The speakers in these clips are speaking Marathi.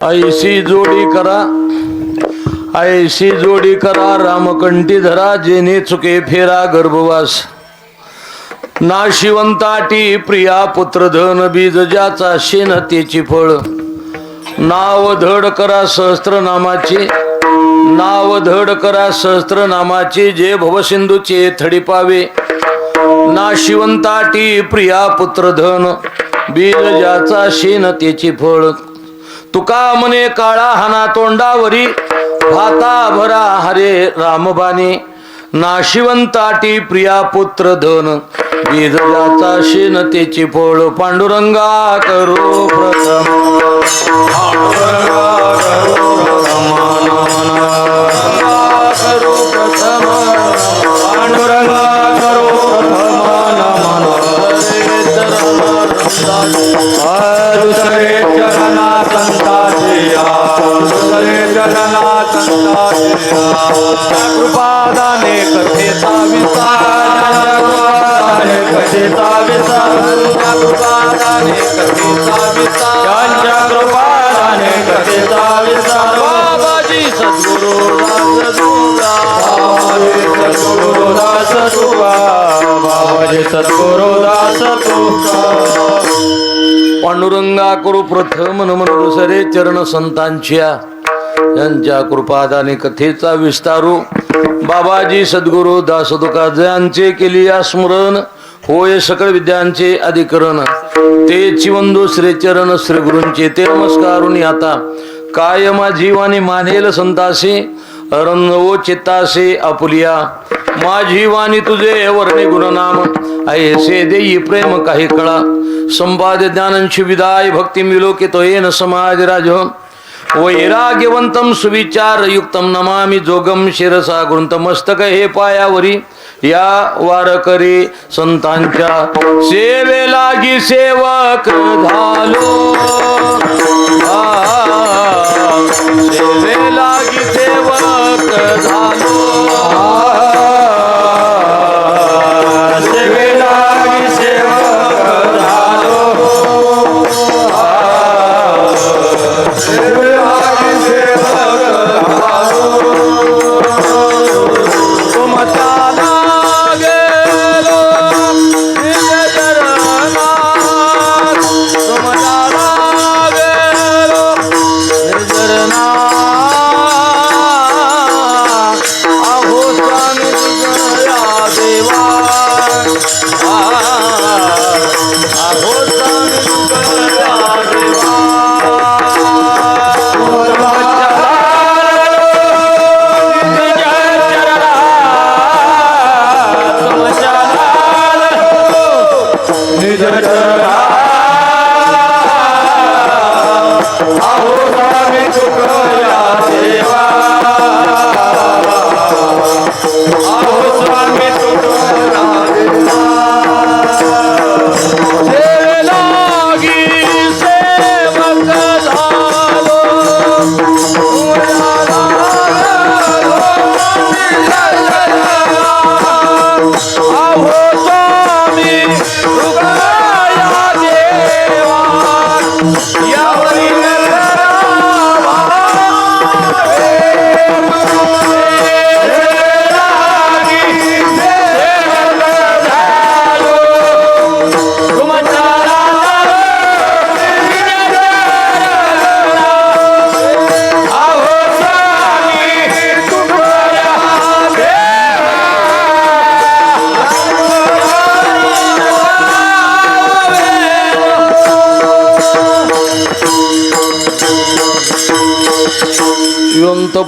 ऐशी जोडी करा, ऐशी जोडी करा, रामकंठी धरा, जेने चुके फेरा गर्भवास. नाशिवंताटी प्रिया पुत्रधन, बीज ज्याचा शेन त्याची फळ. नाव धड करा सहस्त्रनामाचे, नाव धड करा सहस्त्रनामाचे, जे भवसिंधूचे थडी पावे. नाशिवंताटी प्रिया पुत्रधन, बीज ज्याचा शेन त्याची फळ. तुका म्हणे काळा हाना तोंडावरी, भाता भरा हरे रामबाणे. नाशिवंताटी प्रिया पुत्र धन, बीज ज्याचा शेन त्याची फळ. पांडुरंगा करो प्रथम, पांडुरंगा करो प्रथम, करो प्रथम, पांडुरंगा करो प्रथम नमन. दुसरे चरणा कृपादाने कथेचा विस्तार, कथेचा विस्तार, कृपादाने कथेचा विस्तार, कृपादाने कथेचा विस्तार. बाबाजी सद्गुरु दास तुका, बाबाजी सद्गुरु दास तुका. पांडुरंगा करू प्रथम नमन, दुसरे चरण संतांच्या, यांच्या कृपादाने कथेचा विस्तारू. बाबाजी सद्गुरु दास तुका, जयांचे केली स्मरण, होय सकळ विद्यांचे अधिकरण. ते चिवंदू श्री चरण श्री गुरूंचे, ते नमस्कारुनी आता कायमा जीवाने मानेल संतासे. रंगवो चित्तासे आपुलिया, माझी वाणी तुझे वर्णे गुणनाम. ऐसे देई प्रेम काही कळा, संपाद ज्ञानंशी विदाय भक्ती मिलोकितो येन समाज राज. वैराग्यवंतम सुविचार युक्तम नमामि जोगम शिरसा गुंत. मस्तक हे पायावरी या वारकरी संतांच्या, सेवे लागी सेवक झालो. सेवे लागी सेवक झालो, सेवे लागी सेवक झालो. सेवे लागी सेवक झालो. तुमच्या गेलो निज चरणात, तुमच्या गेलो निज चरणात. अहो स्वामी तुझया देवा, अहो स्वामी तुझया देवा.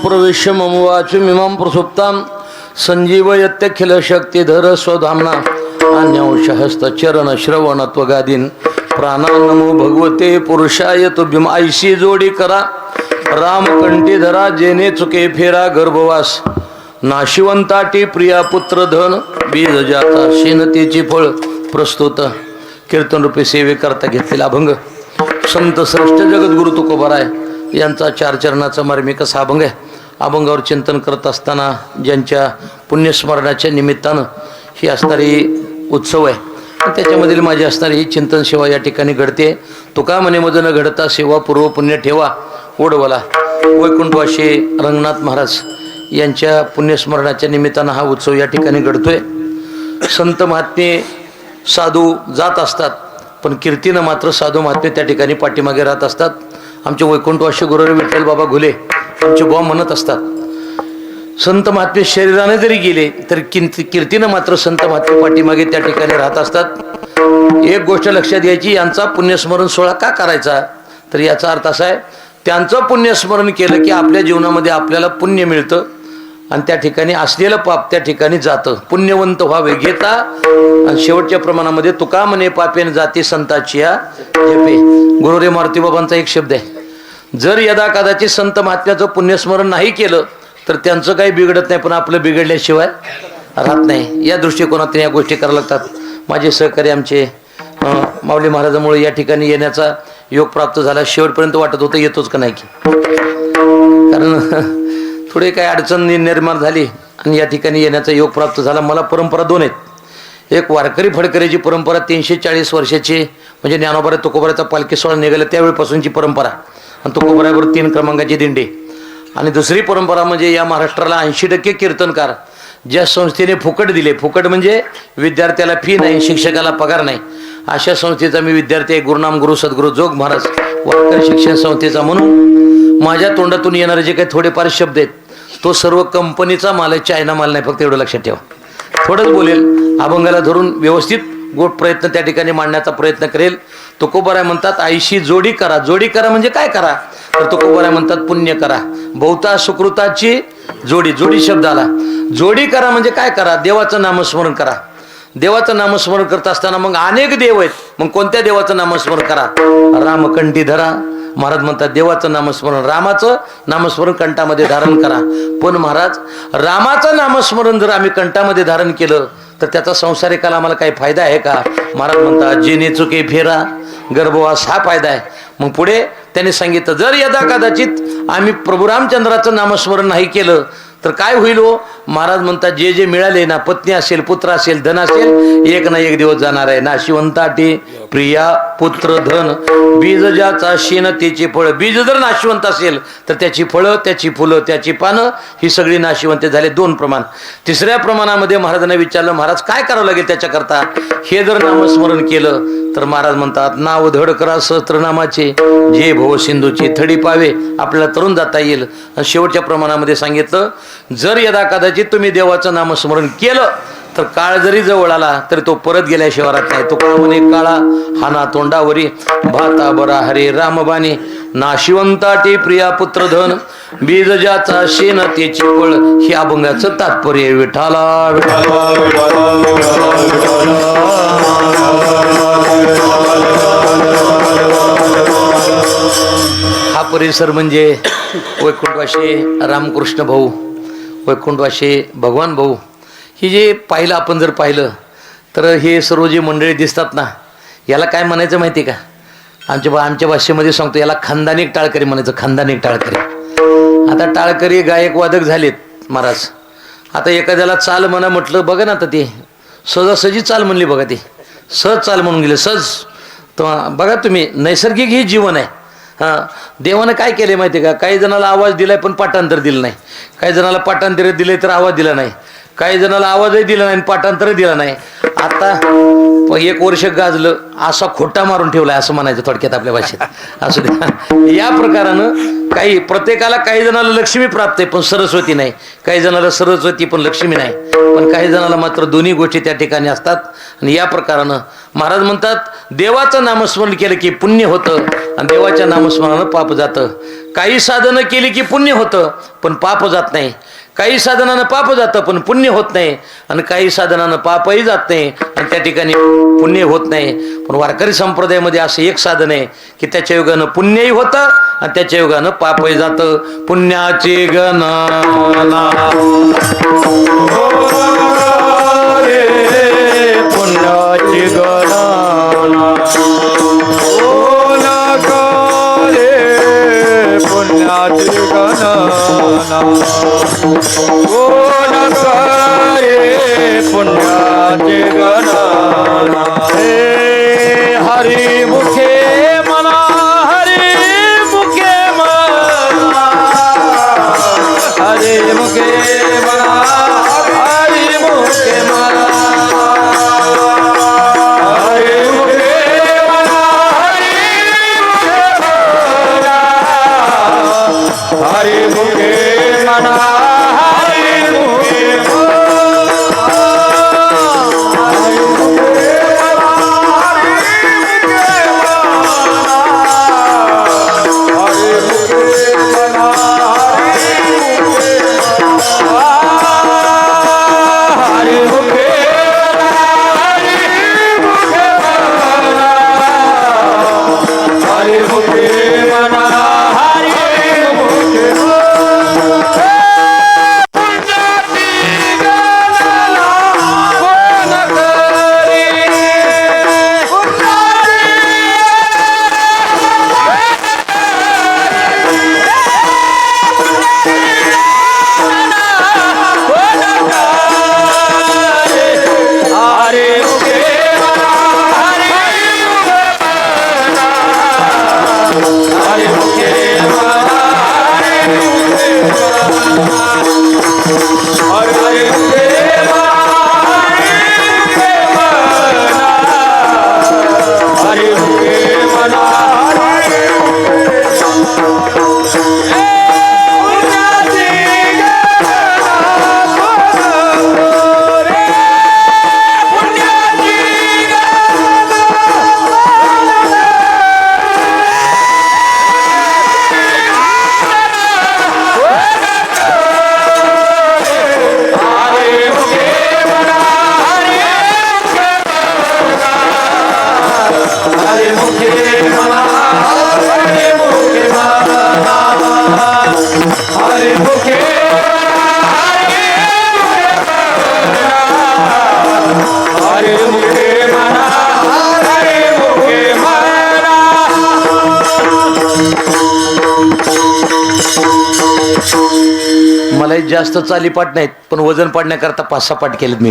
प्रवेश मम वाचमिमां प्रसुप्तां, संजीवयत्यखिल शक्तिधर स्वधाम्ना. अन्यंशहस्त चरण श्रवणत्वगादीन, प्राणा नमो भगवते पुरुषाय तुभ्यं. ऐशी जोडी करा, रामकंठी धरा, जेने चुके फेरा गर्भवास. नाशिवंताटी प्रिया पुत्र धन, बीज ज्याचा शेनतेची फळ. प्रस्तुत कीर्तन रूपी सेवे करता घेतलेला अभंग संत श्रेष्ठ जगद्गुरु तुकोबाराय यांचा चार चरणाचा मार्मिक असा अभंग आहे. अभंगावर चिंतन करत असताना ज्यांच्या पुण्यस्मरणाच्या निमित्तानं ही असणारी उत्सव आहे, त्याच्यामधील माझी असणारी ही चिंतन सेवा या ठिकाणी घडते. तुका म्हणे मज न घडता सेवा पूर्व पुण्य ठेवा, ओढवला वैकुंठवाशी रंगनाथ महाराज यांच्या पुण्यस्मरणाच्या निमित्तानं हा उत्सव या ठिकाणी घडतोय. संत महात्मे साधू जात असतात, पण कीर्तीनं मात्र साधू महात्मे त्या ठिकाणी पाठीमागे राहत असतात. आमचे वैकुंठवाशी गुरुदेव विठ्ठल बाबा घुले आमचे बॉम्ब म्हणत असतात, संत महात्मे शरीराने जरी गेले तरी कीर्तीनं मात्र संत महात्मे पाठीमागे त्या ठिकाणी राहत असतात. एक गोष्ट लक्षात घ्यायची, यांचा पुण्यस्मरण सोहळा का करायचा, तर याचा अर्थ असा आहे, त्यांचं पुण्यस्मरण केलं की आपल्या जीवनामध्ये आपल्याला पुण्य मिळतं आणि त्या ठिकाणी असलेलं पाप त्या ठिकाणी जातं. पुण्यवंत व्हावे घेता. आणि शेवटच्या प्रमाणामध्ये तुका म्हणे पापेन जाती संताची या झेपे. गुरुदेव मारुती बाबांचा एक शब्द आहे, जर यदा कदाचित संत महात्म्याचं पुण्यस्मरण नाही केलं तर त्यांचं काही बिघडत नाही, पण आपलं बिघडल्याशिवाय राहत नाही. या दृष्टिकोनातून या गोष्टी कराव्या लागतात. माझे सहकारी आमचे माऊली महाराजांमुळे या ठिकाणी येण्याचा योग प्राप्त झाला. शेवटपर्यंत वाटत होतं येतोच का नाही की, कारण थोडे काही अडचण निर्माण झाली आणि या ठिकाणी येण्याचा योग प्राप्त झाला. मला परंपरा दोन आहेत. एक वारकरी फडकरीची परंपरा 340 वर्षाची, म्हणजे ज्ञानोबा तुकोबाराचा पालखी सोहळा निघाला त्यावेळीपासूनची परंपरा आणि तुकोबारावर 3 क्रमांकाची दिंडी. आणि दुसरी परंपरा म्हणजे या महाराष्ट्राला 80% कीर्तनकार ज्या संस्थेने फुकट दिले, फुकट म्हणजे विद्यार्थ्याला फी नाही, शिक्षकाला पगार नाही, अशा संस्थेचा मी विद्यार्थी आहे. गुरुनाम गुरु सद्गुरू जोग महाराज वारकरी शिक्षण संस्थेचा. म्हणून माझ्या तोंडातून येणारे जे काही थोडेफार शब्द आहेत तो सर्व कंपनीचा माल आहे, चायना माल नाही. फक्त एवढं लक्षात ठेवा. थोडंच बोलेल, अभंगाला धरून व्यवस्थित गोड प्रयत्न त्या ठिकाणी मांडण्याचा प्रयत्न करेल. तुकोबाराय म्हणतात आईशी जोडी करा. जोडी करा म्हणजे काय करा, तर तुकोबाराय म्हणतात पुण्य करा. बहुता सुकृताची जोडी, जोडी शब्द आला. जोडी करा म्हणजे काय करा, देवाचं नामस्मरण करा. देवाचं नामस्मरण करत असताना मग अनेक देव आहेत, मग कोणत्या देवाचं नामस्मरण करा, रामकंठी धरा. महाराज म्हणतात देवाचं नामस्मरण, रामाचं नामस्मरण कंठामध्ये धारण करा. पण महाराज रामाचं नामस्मरण जर आम्ही कंठामध्ये धारण केलं तर त्याचा संसारिकाला आम्हाला काही फायदा आहे का. महाराज म्हणतात जेणे चुके फेरा गर्भवास हा फायदा आहे. मग पुढे त्यांनी सांगितलं जर यदा कदाचित आम्ही प्रभू रामचंद्राचं नामस्मरण नाही केलं तर काय होईल हो. महाराज म्हणतात जे जे मिळाले ना, पत्नी असेल, पुत्र असेल, धन असेल, एक ना एक दिवस जाणार आहे. नाशिवंताटी प्रिया पुत्र धन बीज ज्याचा शेण त्याची फळं. बीज जर नाशिवंत असेल तर त्याची फळं, त्याची फुलं, त्याची पानं ही सगळी नाशिवंत झाले. 2 प्रमाण. तिसऱ्या प्रमाणामध्ये महाराजांना विचारलं महाराज काय करावं लागेल त्याच्याकरता. हे जर नामस्मरण केलं तर महाराज म्हणतात नाव धड करा सहस्त्रनामाचे, जे भव सिंधूची थडी पावे, आपल्याला तरुण जाता येईल. आणि शेवटच्या प्रमाणामध्ये सांगितलं जर यदा कदाचित तुम्ही देवाचं नामस्मरण केलं तर काळ जरी जवळ आला तरी तो परत गेल्याशिवाय राहत नाही. तो काळ म्हणे काळा हाना तोंडावरी भाता बरा हरे रामबाणी. नाशिवंताटी प्रिया पुत्र धन बीज ज्याचा शेण त्याची फळ. हे अभंगाचं तात्पर्य. विठाला हा परिसर म्हणजे वैकुंठवाशी रामकृष्ण भाऊ, वैकुंठवाशी भगवान भाऊ. ही जे पाहिलं आपण जर पाहिलं तर हे सर्व जे मंडळी दिसतात ना, याला काय म्हणायचं माहिती का, आमच्या भाषेमध्ये सांगतो याला खानदानिक टाळकरी म्हणायचं. खानदानिक टाळकरी. आता टाळकरी गायक वादक झालेत महाराज. आता एखाद्याला चाल म्हणा म्हटलं बघा ना, आता ते सहजासहजी चाल म्हणली बघा, ते सहज चाल म्हणून गेले सहज. तर बघा तुम्ही नैसर्गिक हे जीवन आहे. हां, देवानं काय केले माहिती आहे का, काही जणाला आवाज दिलाय पण पाठांतर दिलं नाही, काही जणाला पाठांतर दिले तर आवाज दिला नाही, काही जणाला आवाजही दिला नाही पाठांतरही दिला नाही. आता 1 वर्ष गाजलं असा खोटा मारून ठेवलाय असं म्हणायचं थोडक्यात आपल्या भाषेत. असू द्या. या प्रकारानं काही प्रत्येकाला, काही जणाला लक्ष्मी प्राप्त आहे पण सरस्वती नाही, काही जणाला सरस्वती पण लक्ष्मी नाही, पण काही जणाला मात्र दोन्ही गोष्टी त्या ठिकाणी असतात. आणि या प्रकारानं महाराज म्हणतात देवाचं नामस्मरण केलं की पुण्य होतं आणि देवाच्या नामस्मरणानं पाप जातं. काही साधनं केली की पुण्य होतं पण पाप जात नाही. काही साधनानं पाप जातं पण पुण्य होत नाही, आणि काही साधनानं पापही जात नाही आणि त्या ठिकाणी पुण्य होत नाही. पण वारकरी संप्रदायामध्ये असं एक साधन आहे की त्याच्या योगानं पुण्यही होतं आणि त्याच्या योगानं पापही जातं. पुण्याची गणना पुण्याची गणना पुण्याची गणना पुण्याची गणना. हे हरी मुखे म्हणा, हरी मुखे म्हणा, हरी मुखे मना हरी मुखे मलाही जास्त चालीपाठ नाहीत पण वजन पाडण्याकरता 5-6 पाठ केलेत मी.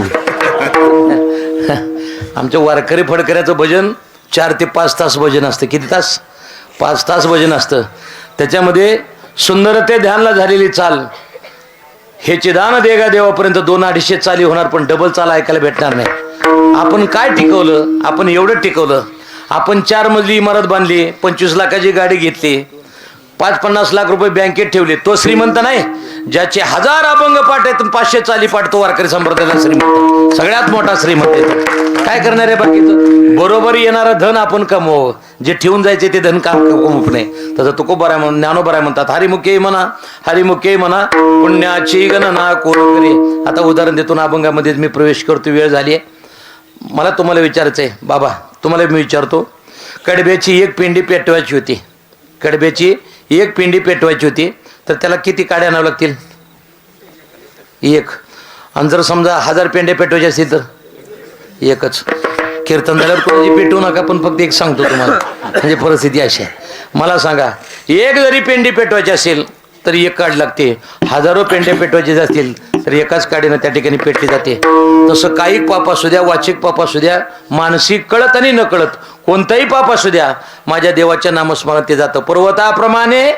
आमच्या वारकरी फडकऱ्याचं भजन 4 ते 5 तास भजन असतं. किती तास? 5 तास भजन असतं. त्याच्यामध्ये सुंदर ते ध्यानला झालेली चाल हे चिदान देगा देवापर्यंत 200-250 चाली होणार पण डबल चाल ऐकायला भेटणार नाही. आपण काय टिकवलं? आपण एवढं टिकवलं. आपण 4 मजली इमारत बांधली, 25 लाखाची गाडी घेतली, 5-50 लाख रुपये बँकेत ठेवले. तो श्रीमंत नाही. ज्याचे 1000 अभंग पाठ आहेत 500 चाली पाठ तो वारकरी संप्रदायाला श्रीमंत, सगळ्यात मोठा श्रीमंत आहे. काय करणार आहे बाकीचं? बरोबर येणारं धन आपण कमवावं, जे ठेवून जायचे ते धन काम कमवू नये. तसं तुकोबराय ज्ञानोबराय म्हणतात हरिमुखे म्हणा हरिमुखे म्हणा पुण्याची गणना कोण करे. आता उदाहरण देतो ना, अभंगामध्ये मी प्रवेश करतो, वेळ झाली आहे. मला तुम्हाला विचारायचं आहे बाबा, तुम्हाला मी विचारतो. कडब्याची 1 पेंडी पेटवायची होती, कडब्याची 1 पेंडी पेटवायची होती तर त्याला किती काड्या आणावं लागतील? 1. आणि जर समजा 1000 पेंड्या पेटवायच्या असतील तर 1च. कीर्तन झाल्यावर कोणाची पेटवू नका, पण फक्त एक सांगतो तुम्हाला, म्हणजे परिस्थिती अशी आहे. मला सांगा, 1 जरी पेंडी पेटवायची असेल तर 1 काड लागते. 1000 पेंड्या पेटवायचे असतील तर एकाच काडीनं त्या ठिकाणी पेटली जाते. तसं कायिक पाप असू द्या, वाचिक पाप असू द्या, मानसिक कळत आणि न कळत कोणताही पाप असू द्या, माझ्या देवाच्या नामस्मरण ते जातं. पर्वताप्रमाणे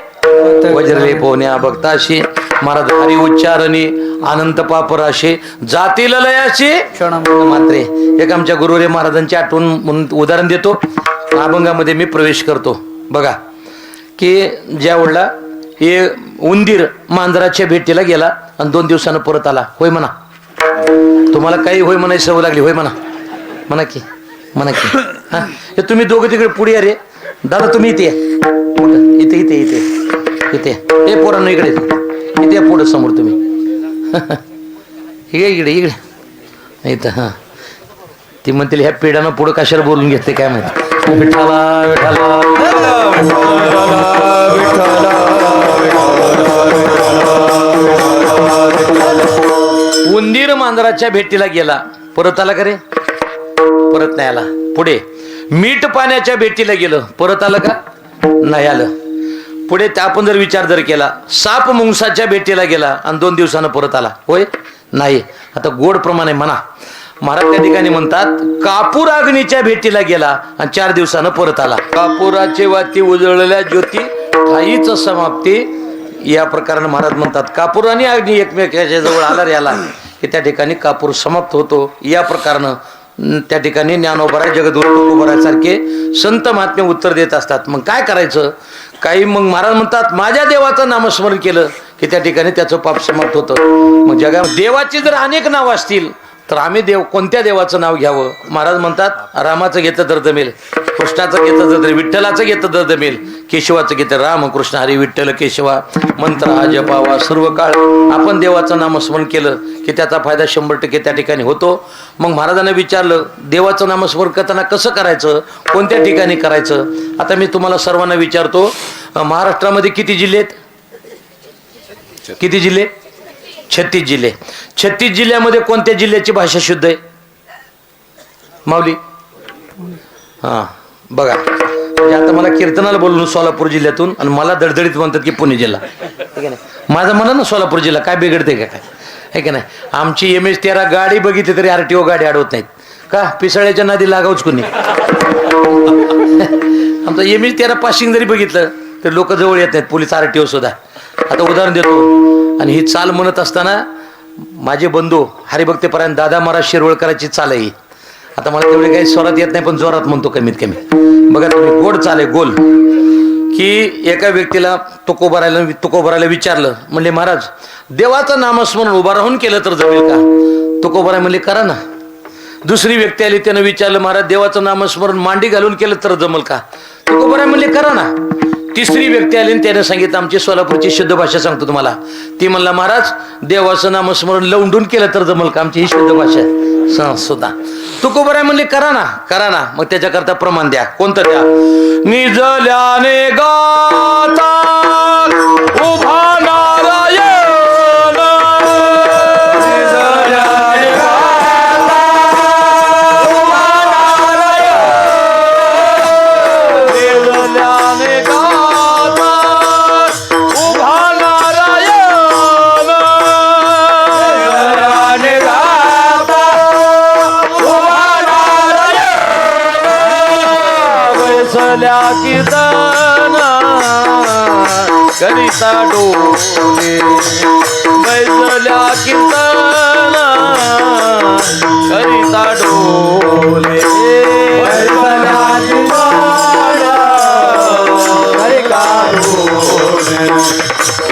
वज्रले पोहण्या भक्ताशी महाराज हरी उच्चारणी अनंत पाप राशी जातील लयाशी मात्रे. एक आमच्या गुरुरे महाराजांची आठवण म्हणून उदाहरण देतो. अभंगामध्ये मी प्रवेश करतो. बघा की ज्या वेळेला हे उंदीर मांजराच्या भेटीला गेला आणि 2 दिवसानं परत आला. होय म्हणा, तुम्हाला काही होय म्हणायची सवय लागली. होय म्हणा, म्हणा की म्हणा की. हा, हे तुम्ही दोघं तिकडे पुढे रे दादा, तुम्ही इथे इथे इथे इथे इथे हे पोरांना इकडे इथे पुढे समोर तुम्ही इकडे इकडे इकडे इथं. हां, ती म्हणतील ह्या पिढ्यानं पुढं कशाला बोलून घेते काय माहिती. विठाला विठाला उंदीर मांजराच्या भेटीला गेला, परत आला का रे? परत नाही आला. पुढे मीठ पाण्याच्या भेटीला गेलं, परत आलं का? नाही आलं. पुढे आपण जर विचार जर केला, साप मुंगसाच्या भेटीला गेला आणि 2 दिवसानं परत आला. होय? नाही. आता गोड प्रमाणे म्हणा. महाराज त्या ठिकाणी म्हणतात कापूर अग्नीच्या भेटीला गेला आणि 4 दिवसानं परत आला. कापुराचे वाती उजळलेल्या ज्योती ठाईच समाप्ती. या प्रकाराने महाराज म्हणतात कापूर आणि अग्नी एकमेकाच्या जवळ आला रे आला की त्या ठिकाणी कापूर समाप्त होतो. या प्रकारानं त्या ठिकाणी ज्ञानोबराय जगद्गुरु तुकोबराय सारखे संत महात्मे उत्तर देत असतात. मग काय करायचं? काही मग महाराज म्हणतात माझ्या देवाचं नामस्मरण केलं की त्या ठिकाणी त्याचं पाप समाप्त होतं. मग जगात देवाची जर अनेक नावं असतील तर आम्ही कोणत्या देवाचं नाव घ्यावं? महाराज म्हणतात रामाचं घेतलं तर जमेल, कृष्णाचं घेतलं तर जमेल, विठ्ठलाचं घेतलं तर जमेल, केशवाचं घेतलं राम कृष्ण हरी विठ्ठल केशवा मंत्र हा जपावा सर्व काळ. आपण देवाचं नामस्मरण केलं की त्याचा फायदा 100% त्या ठिकाणी होतो. मग महाराजांना विचारलं देवाचं नामस्मरण करताना कसं करायचं, कोणत्या ठिकाणी करायचं? आता मी तुम्हाला सर्वांना विचारतो, महाराष्ट्रामध्ये किती जिल्हे आहेत? किती जिल्हे? 36 जिल्हे. 36 जिल्ह्यामध्ये कोणत्या जिल्ह्याची भाषा शुद्ध आहे? माऊली हां बघा, म्हणजे आता मला कीर्तनाला बोलून सोलापूर जिल्ह्यातून आणि मला दडदडीत म्हणतात की पुणे जिल्हा, ठीक आहे ना? माझं म्हणा ना सोलापूर जिल्हा, काय बिघडते का काय? आहे का नाही? आमची MH13 गाडी बघितली तरी RTO गाडी अडवत नाहीत का? पिसाळ्याच्या नादी लागावच कोणी. आमचं MH13 पासिंग जरी बघितलं तर लोक जवळ येत नाहीत, पोलीस RTO सुद्धा. आता उदाहरण देतो, आणि ही चाल म्हणत असताना माझे बंधू हरिभक्तीपरायण दादा महाराज शिरवळकरांची चाल आहे. आता मला तेवढे काही स्वरात येत नाही पण जोरात म्हणतो कमीत कमी. बघा तुम्ही, गोड चाल आहे, गोल. की एका व्यक्तीला तुकोबरायला विचारलं, म्हणले महाराज देवाचं नामस्मरण उभा राहून केलं तर जमेल का? तुकोबराय म्हणले करा ना. दुसरी व्यक्ती आली, त्यानं विचारलं महाराज देवाचं नामस्मरण मांडी घालून केलं तर जमल का? तुकोबराय म्हणले करा ना. तिसरी व्यक्ती आली आणि त्याने सांगितलं आमची सोलापूरची शुद्ध भाषा सांगतो तुम्हाला. ती म्हणला महाराज देवाचं नामस्मरण लवंडून केलं तर जमल का? आमची ही शुद्ध भाषा सुद्धा. तुकोबराय म्हणले करा ना, करा ना. मग त्याच्याकरता प्रमाण द्या. कोणतं द्या? निजल्याने गाता उभा नारायण, निजल्याने गाता उभा नारायण, निजल्याने गाता उभा नारायण, निजल्याने गाता उभा नारायण, वैसल्या कीर्तन करिता डोले, वैसल्या कीर्तन करिता डोले, वैसल्या कीर्तन करिता डोले,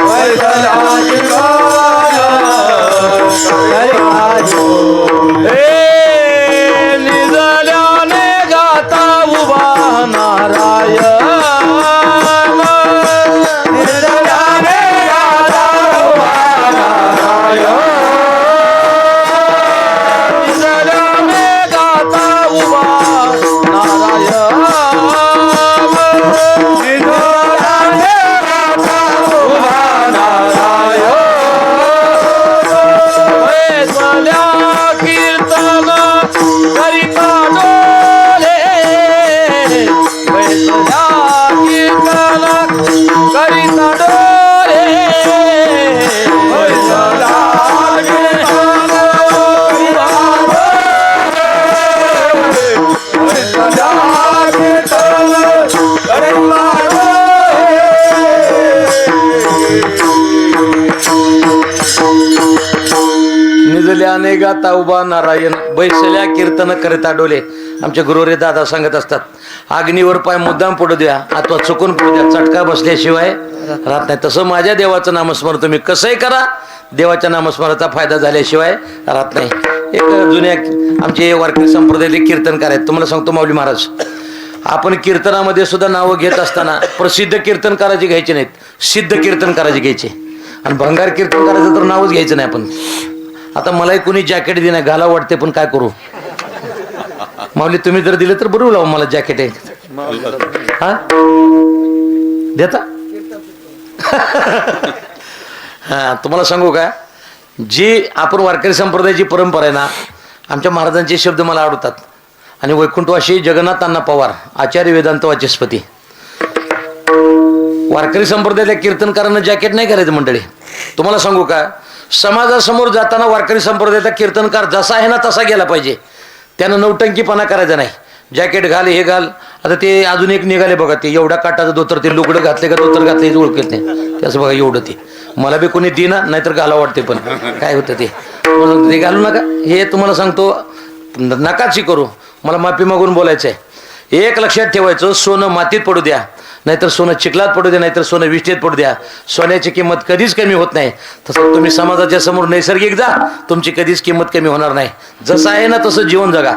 वैसल्या कीर्तन करिता डोले, निजल्याने गाता उभा नारायण, निजल्याने गाता उभा नारायण, निजल्याने गाता उभा नारायण, निजल्याने गाता उभा नारायण, वैसल्या कीर्तन करिता डोले, वैसल्या कीर्तन करिता डोले, वैसल्या कीर्तन करिता डोले, वैसल्या कीर्तन करिता डोले, निजल्याने गाता उभा नारायण, बैसल्या कीर्तन करिता डोले. आमचे गुरुरे दादा सांगत असतात अग्नीवर पाय मुद्दाम पडू द्या अथवा चुकून पडू द्या, चटका बसल्याशिवाय राहत नाही. तसं माझ्या देवाचं नामस्मरण तुम्ही कसंही करा, देवाच्या नामस्मरणाचा फायदा झाल्याशिवाय राहत नाही. एक जुन्या आमचे वारकरी संप्रदायातले कीर्तनकार आहेत, तुम्हाला सांगतो माऊली महाराज. आपण कीर्तनामध्ये सुद्धा नावं घेत असताना प्रसिद्ध कीर्तनकाराची घ्यायची नाहीत, सिद्ध कीर्तनकाराची घ्यायची. आणि भंगार कीर्तनकाराचं तर नावच घ्यायचं नाही आपण. आता मलाही कोणी जॅकेट दे नाही, घाला वाटते पण काय करू. माऊली तुम्ही जर दिलं तर बरोबर लावू मला जॅकेट आहे. हा देता? हा तुम्हाला सांगू का, जी आपण वारकरी संप्रदायाची परंपरा आहे ना, आमच्या महाराजांचे शब्द मला आवडतात. आणि वैकुंठवासी जगन्नाथ अण्णा पवार आचार्य वेदांत वाचस्पती, वारकरी संप्रदायातल्या कीर्तनकारांना जॅकेट नाही करायचं मंडळी. तुम्हाला सांगू का, समाजासमोर जाताना वारकरी संप्रदायाचा कीर्तनकार जसा आहे ना तसा गेला पाहिजे. त्यानं नौटंकीपणा करायचा नाही. जॅकेट घाल, हे घाल. आता ते अजून एक निघाले बघा, ते एवढा काटाचं धोतर, ते लुगडं घातले का धोतर घातले हे ओळखत नाही. त्याचं बघा एवढं, ते मला बी कोणी देना नाहीतर घाला वाटते, पण काय होतं ते घालू नका. हे तुम्हाला सांगतो नकाची करू. मला माफी मागून बोलायचं आहे. एक लक्षात ठेवायचं, सोनं मातीत पडू द्या, नाहीतर सोनं चिखलात पडू द्या, नाहीतर सोनं विष्ठेत पडू द्या, सोन्याची किंमत कधीच कमी होत नाही. तसं तुम्ही समाजाच्या समोर नैसर्गिक जा, तुमची कधीच किंमत कमी होणार नाही. जसं आहे ना तसं जीवन जगा.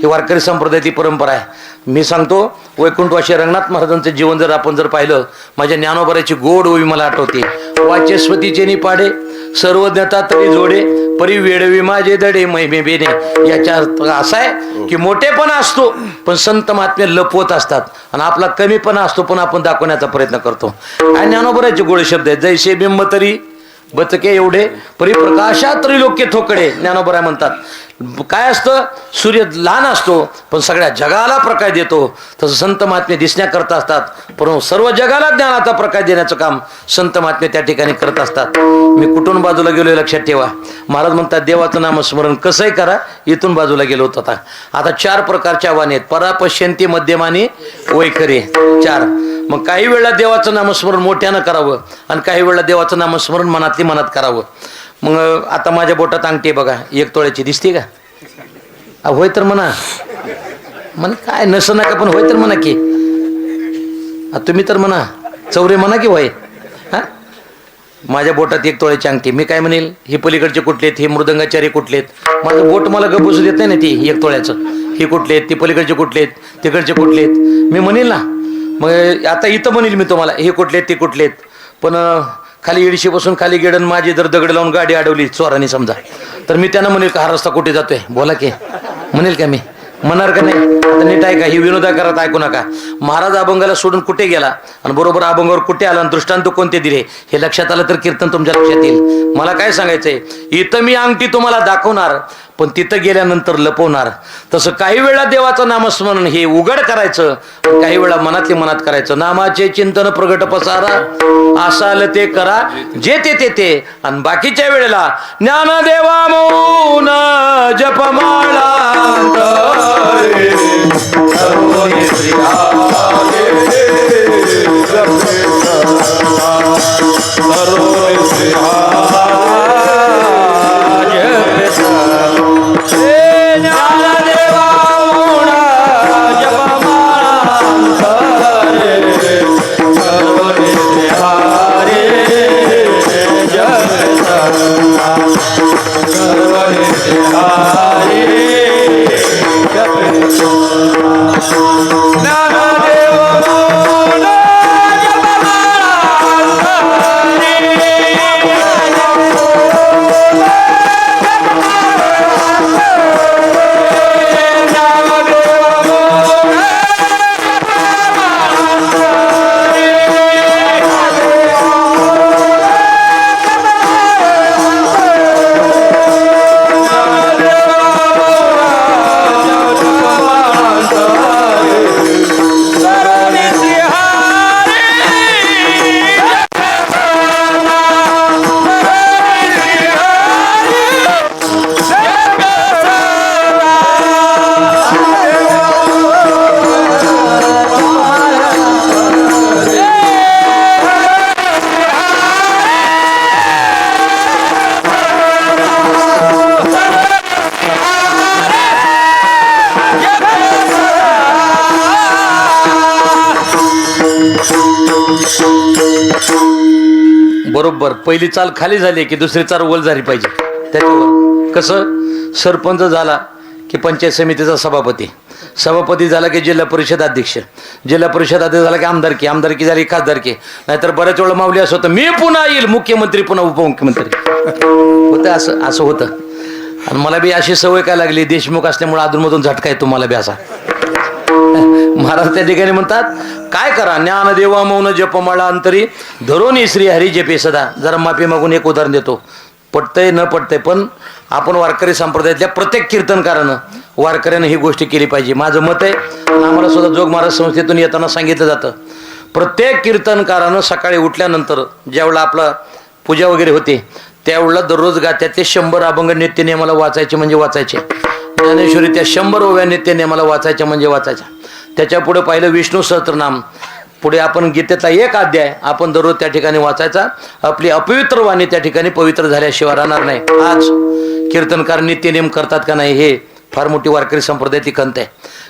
ही वारकरी संप्रदायाची परंपरा आहे. मी सांगतो, वैकुंठवासी रंगनाथ महाराजांचं जीवन जर आपण पाहिलं, माझ्या ज्ञानोबराची गोड ओवी मला आठवते. वाचस्पतीचे निपाडे सर्वज्ञता तरी जोडे, परी वेळवी माझे दडे महिमे बेने. याच्या अर्थ असा आहे की मोठेपणा असतो पण संत महात्मे लपवत असतात, आणि आपला कमीपणा असतो पण आपण दाखवण्याचा प्रयत्न करतो. काय ज्ञानोबराचे गोड शब्द आहेत. जैसे बिंब तरी बचके एवढे, परी प्रकाशात तरी लोके थोकडे. ज्ञानोबराय म्हणतात, काय असतं, सूर्य लहान असतो पण सगळ्या जगाला प्रकाश देतो. तसं संत महात्मे दिसण्याकरता असतात, परंतु सर्व जगाला ज्ञानाचा प्रकाश देण्याचं काम संत महात्मे त्या ठिकाणी करत असतात. मी कुठून बाजूला गेलो लक्षात ठेवा. महाराज म्हणतात, देवाचं नामस्मरण कसंही करा. इथून बाजूला गेलो होतो. आता 4 प्रकारचे आव्हाने आहेत. परापश्यंती, मध्यमानी, वैखरी. 4. मग काही वेळा देवाचं नामस्मरण मोठ्यानं करावं आणि काही वेळा देवाचं नामस्मरण मनातली मनात करावं. मग आता माझ्या बोटात अंगठी बघा, 1 तोळ्याची दिसते का? होय तर म्हणा. म्हण काय नसं नका, पण होय तर म्हणा की. तुम्ही तर म्हणा, चौरे म्हणा की होय. हा, माझ्या बोटात 1 तोळ्याची अंगठी. मी काय म्हणेल, हे पलीकडचे कुठलेत, हे मृदंगाचार्य कुठलेत. माझं बोट मला गबसू देत नाही ना ती 1 तोळ्याचं. हे कुठलेत, ते पलीकडचे कुठलेत, तिकडचे कुठलेत, मी म्हणेल ना. मग आता इथं म्हणेल मी तुम्हाला, हे कुठलेत ते कुठलेत. पण खाली इडशी बसून खाली गेडन माझी जर दगड लावून गाडी अडवली चोरांनी समजा, तर मी त्यांना म्हणेल का हा रस्ता कुठे जातोय, बोला की. म्हणेल का मी? म्हणणार का नाही? आता नीट आहे का, ही विनोदा करत ऐकू नका. महाराज अभंगाला सोडून कुठे गेला आणि बरोबर अभंगावर कुठे आला आणि दृष्टांत कोणते दिले हे लक्षात आलं तर कीर्तन तुमच्या लक्षात येईल. मला काय सांगायचंय, इथं मी अंगठी तुम्हाला दाखवणार पण तिथं गेल्यानंतर लपवणार. तसं काही वेळा देवाचं नामस्मरण हे उघड करायचं, काही वेळा मनातले मनात करायचं. नामाचे चिंतन प्रगट पसारा, असाल ते करा जे ते आणि बाकीच्या वेळेला ज्ञानदेवा मौन जपमाळा बरोबर. पहिली चाल खाली झाली की दुसरी चाल वर झाली पाहिजे. त्याच्यावर कसं, सरपंच झाला की पंचायत समितीचा सभापती, सभापती झाला की जिल्हा परिषद अध्यक्ष, जिल्हा परिषद अध्यक्ष झाला की आमदारकी, आमदारकी झाली खासदारकी, नाहीतर बऱ्याच वेळा माऊली असं होतं, मी पुन्हा येईल मुख्यमंत्री पुन्हा उपमुख्यमंत्री होतं. असं असं होतं. आणि मला बी अशी सवय काय लागली, देशमुख असल्यामुळे अधूनमधून झटका येतो मला बी असा. महाराज त्या ठिकाणी म्हणतात, काय करा, ज्ञान देवा मौन जपमाळा अंतरी धरून श्री हरी जपे सदा. जरा माफी मागून एक उदाहरण देतो, पटतंय न पटतंय पण आपण वारकरी संप्रदायातल्या प्रत्येक कीर्तनकारानं वारकऱ्यानं ही गोष्ट केली पाहिजे. माझं मत आहे, आम्हाला सुद्धा जोग महाराज संस्थेतून येताना सांगितलं जातं, प्रत्येक कीर्तनकारानं सकाळी उठल्यानंतर ज्यावेळेला आपला पूजा वगैरे होते त्यावेळेला दररोज गात्यातले 100 अभंग नित्य नियमाला वाचायचे म्हणजे वाचायचे. ज्ञानेश्वरी त्या 100 ओव्या नित्य नियमाला वाचायच्या म्हणजे वाचायच्या. त्याच्या पुढे पाहिलं विष्णू सहस्त्रनाम, पुढे आपण गीतेतला 1 अध्याय आपण दररोज त्या ठिकाणी वाचायचा. आपली अपवित्र वाणी त्या ठिकाणी पवित्र झाल्याशिवाय राहणार नाही. आज कीर्तनकार नित्य नियम करतात का नाही हे फार मोठी वारकरी संप्रदायाची खंत आहे.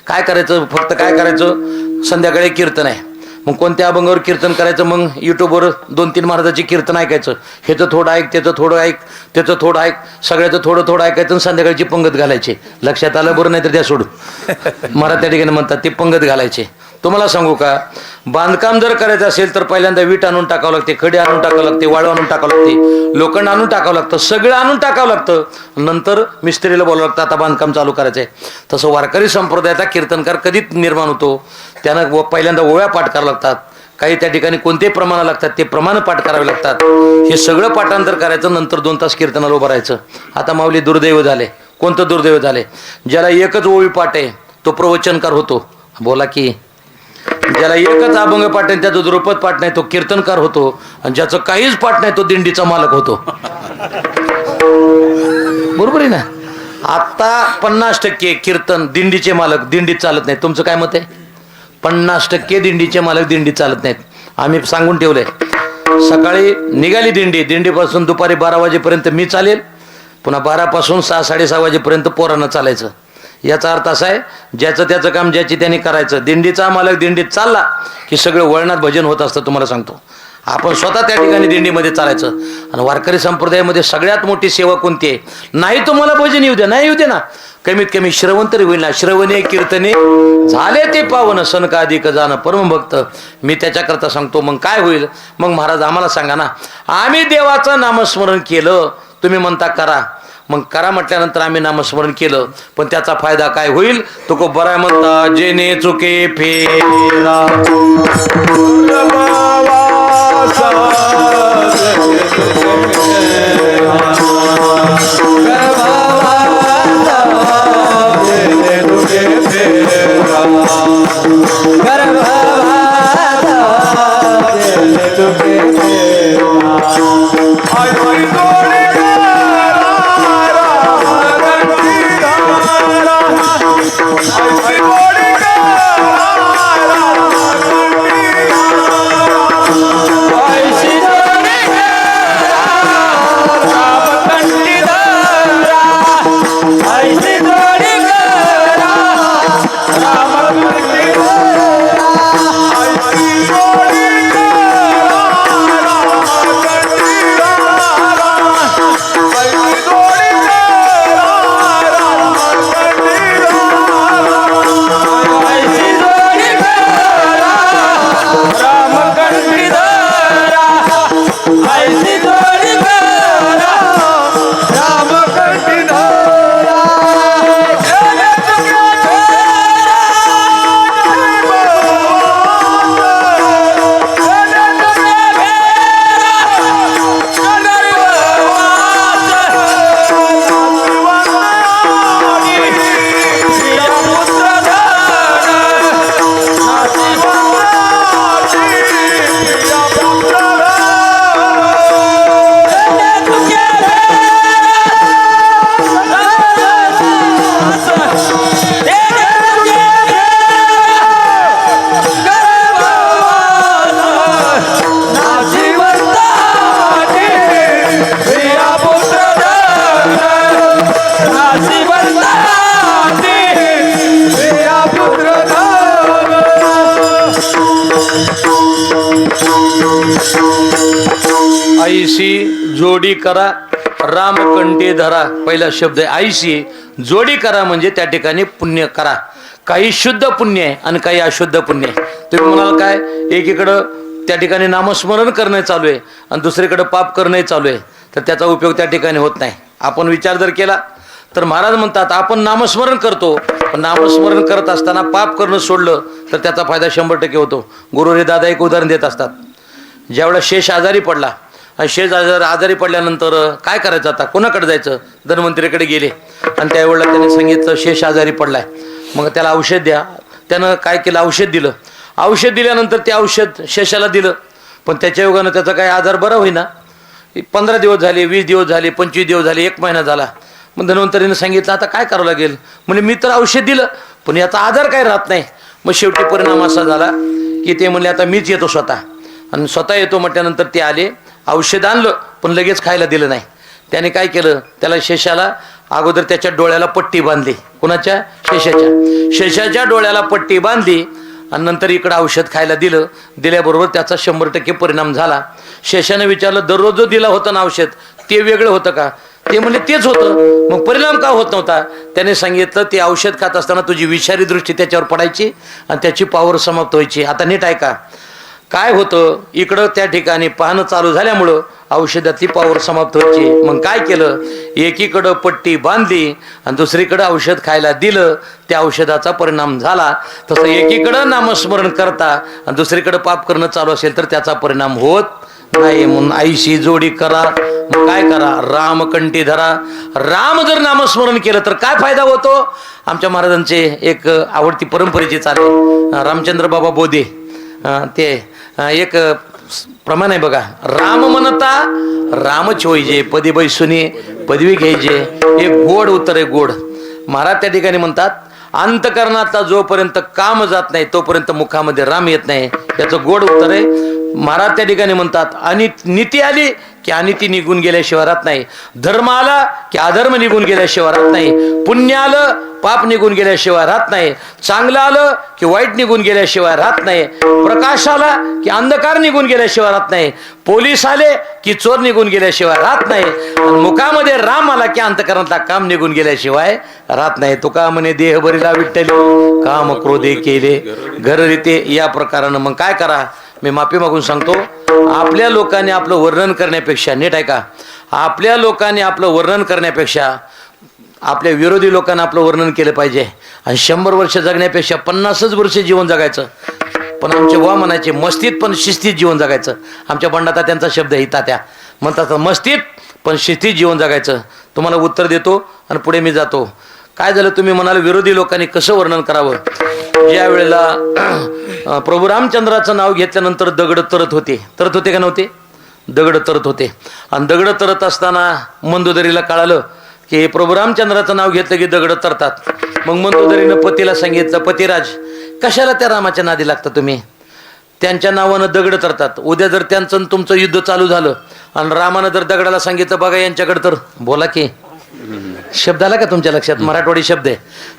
काय करायचं, फक्त काय करायचं, संध्याकाळी कीर्तन आहे, मग कोणत्या अभंगावर कीर्तन करायचं, मग युट्यूबवर 2-3 महाराजाची कीर्तन ऐकायचं, ह्याचं थोडं ऐक, त्याचं थोडं ऐक, त्याचं थोडं ऐक, सगळ्याचं थोडं थोडं ऐकायचं आणि संध्याकाळची पंगत घालायची. लक्षात आलं बरं, नाही तर त्या सोडून मला त्या ठिकाणी म्हणतात ते पंगत घालायचे. तुम्हाला सांगू का, बांधकाम जर करायचं असेल तर पहिल्यांदा वीट आणून टाकावं लागते, खडी आणून टाकावं लागते, वाळू आणून टाकावं लागते, लोखंड आणून टाकावं लागतं, सगळं आणून टाकावं लागतं, नंतर मिस्त्रीला बोलावं लागतं आता बांधकाम चालू करायचं आहे. तसं वारकरी संप्रदायाचा कीर्तनकार कधीच निर्माण होतो, त्यानं पहिल्यांदा ओव्या पाठ करावं लागतात, काही त्या ठिकाणी कोणते प्रमाण लागतात ते प्रमाण पाठ करावे लागतात. हे सगळं पाठांतर करायचं, नंतर 2 तास कीर्तनाला उभं राहायचं. आता माऊली दुर्दैव झाले. कोणतं दुर्दैव झाले? ज्याला एकच ओवी पाठ आहे तो प्रवचनकार होतो. बोला की. ज्याला एकच अभंग पाठ आहे त्याचं द्रुपद पाठ नाही तो कीर्तनकार होतो, आणि ज्याचं काहीच पाठ नाही तो दिंडीचा मालक होतो. बरोबर आहे ना. आता 50% कीर्तन दिंडीचे मालक दिंडीत चालत नाही. तुमचं काय मत आहे? 50% दिंडीचे मालक दिंडीत चालत नाहीत. आम्ही सांगून ठेवलंय, सकाळी निघाली दिंडी, दिंडीपासून दुपारी 12 वाजेपर्यंत मी चालेल, पुन्हा 12 पासून 6-6:30 वाजेपर्यंत पोरांना चालायचं. याचा अर्थ असा आहे, ज्याचं त्याचं काम ज्याची त्यांनी करायचं. दिंडीचा मालक दिंडीत चालला की सगळं वळणात भजन होत असतं. तुम्हाला सांगतो, आपण स्वतः त्या ठिकाणी दिंडीमध्ये चालायचं. आणि वारकरी संप्रदायामध्ये सगळ्यात मोठी सेवा कोणती आहे? नाही तुम्हाला भजन येऊ द्या, नाही येऊ दे ना, कमीत कमी श्रवण तरी होईल ना. श्रवणे कीर्तने झाले ते पावन, सनका अधिक जाणं परमभक्त. मी त्याच्याकरता सांगतो, मग काय होईल? मग महाराज आम्हाला सांगा ना. आम्ही देवाचं नामस्मरण केलं, तुम्ही म्हणता करा, मग करा म्हटल्यानंतर आम्ही नामस्मरण केलं, पण त्याचा फायदा काय होईल? तो को बराय म्हणता, जेने चुके फेरा आईशी जोडी करा रामकंठी धरा. पहिला शब्द आहे आईशी जोडी करा, म्हणजे त्या ठिकाणी पुण्य करा. काही शुद्ध पुण्य आहे आणि काही अशुद्ध पुण्य आहे. तुम्ही म्हणाल काय, एकीकडं त्या ठिकाणी नामस्मरण करणं चालू आहे आणि दुसरीकडे पाप करणं चालू आहे, तर त्याचा उपयोग त्या ठिकाणी होत नाही. आपण विचार जर केला तर महाराज म्हणतात आपण नामस्मरण करतो, पण नामस्मरण करत असताना पाप करणं सोडलं तर त्याचा फायदा 100% होतो. गुरु रे दादा एक उदाहरण देत असतात. ज्यावेळेला शेष आजारी पडला, आणि शेष आजारी पडल्यानंतर काय करायचं, आता कोणाकडे जायचं? धन्वंतरीकडे गेले आणि त्यावेळेला त्याने सांगितलं शेष आजारी पडलाय, मग त्याला औषध द्या. त्यानं काय केलं, औषध दिलं. औषध दिल्यानंतर ते औषध शेषाला दिलं, पण त्याच्या योगानं त्याचा काही आजार बरा होईना. 15 दिवस झाले, 20 दिवस झाले, 25 दिवस झाले, 1 महिना झाला. मग धन्वंतरीने सांगितलं आता काय करावं लागेल. म्हणजे मी तर औषध दिलं पण याचा आजार काय राहत नाही. मग शेवटी परिणाम असा झाला की ते म्हणले आता मीच येतो स्वतः. आणि स्वतः येतो म्हटल्यानंतर ते आले, औषध आणलं पण लगेच खायला दिलं नाही. त्याने काय केलं, त्याला शेषाला अगोदर त्याच्या डोळ्याला पट्टी बांधली. कुणाच्या? शेषाच्या डोळ्याला पट्टी बांधली आणि नंतर इकडं औषध खायला दिलं. दिल्याबरोबर त्याचा 100% परिणाम झाला. शेषाने विचारलं, दररोज जो दिला होता ना औषध ते वेगळं होतं का? ते म्हणजे तेच होतं. मग परिणाम का होत नव्हता? त्याने सांगितलं, ते औषध खात असताना तुझी विषारी दृष्टी त्याच्यावर पडायची आणि त्याची पावर समाप्त व्हायची. आता नीट ऐका काय होतं. इकडं त्या ठिकाणी पाहणं चालू झाल्यामुळं औषधातली पावर समाप्त व्हायची. मग काय केलं, एकीकडं पट्टी बांधली आणि दुसरीकडं औषध खायला दिलं. त्या औषधाचा परिणाम झाला. तसं एकीकडं नामस्मरण करता आणि दुसरीकडं पाप करणं चालू असेल तर त्याचा परिणाम होत नाही. म्हणून आईशी जोडी करा. मग काय करा, रामकंठी धरा. राम जर नामस्मरण केलं तर काय फायदा होतो? आमच्या महाराजांचे एक आवडती परंपरेची चाले, रामचंद्र बाबा बोधे, ते एक प्रमाण आहे बघा. राम म्हणता रामच होईजे, पदी बैसुनी पदवी घ्यायचे. हे गोड उत्तर आहे, गोड. महाराज त्या ठिकाणी म्हणतात, अंतकरणातला जोपर्यंत काम जात नाही तोपर्यंत मुखामध्ये राम येत नाही. याचं गोड उत्तर आहे. महाराज त्या ठिकाणी म्हणतात, आणि नीती आली की अनिती निघून गेल्याशिवाय राहत नाही. धर्म आला की अधर्म निघून गेल्याशिवाय राहत नाही. पुण्य आलं पाप निघून गेल्याशिवाय राहत नाही. चांगलं आलं की वाईट निघून गेल्याशिवाय राहत नाही. प्रकाश आला की अंधकार निघून गेल्याशिवाय राहत नाही. पोलीस आले की चोर निघून गेल्याशिवाय राहत नाही. आणि मुखामध्ये राम आला की अंतकरणातला काम निघून गेल्याशिवाय राहत नाही. तुका म्हणे देह बरीला विठ्ठली, काम क्रोधे केले घर रीते. या प्रकारानं मग काय करा, मी माफी मागून सांगतो, आपल्या लोकांनी आपलं वर्णन करण्यापेक्षा, नीट ऐका, आपल्या लोकांनी आपलं वर्णन करण्यापेक्षा आपल्या विरोधी लोकांना आपलं वर्णन केलं पाहिजे. आणि 100 वर्ष जगण्यापेक्षा 50च वर्ष जीवन जगायचं. पण आमचे वा म्हणायचे, मस्तीत पण शिस्तीत जीवन जगायचं. आमच्या बंडाता त्यांचा शब्द आहे, तात्या म्हणतात, मस्तीत पण शिस्तीत जीवन जगायचं. तुम्हाला उत्तर देतो आणि पुढे मी जातो. काय झालं, तुम्ही म्हणाल विरोधी लोकांनी कसं वर्णन करावं. ज्या वेळेला प्रभू रामचंद्राचं नाव घेतल्यानंतर दगड तरत होते का नव्हते? दगड तरत होते. आणि दगड तरत असताना मंदोदरीला कळालं की प्रभू रामचंद्राचं नाव घेतलं की दगड तरतात. मग मंदोदरीनं पतीला सांगितलं, पतिराज कशाला त्या रामाच्या नादी लागता तुम्ही? त्यांच्या नावानं दगड तरतात. उद्या जर त्यांचं तुमचं युद्ध चालू झालं आणि रामानं जर दगडाला सांगितलं, बघा यांच्याकडे, तर बोला की शब्द आला का तुमच्या लक्षात? मराठवाडी शब्द आहे,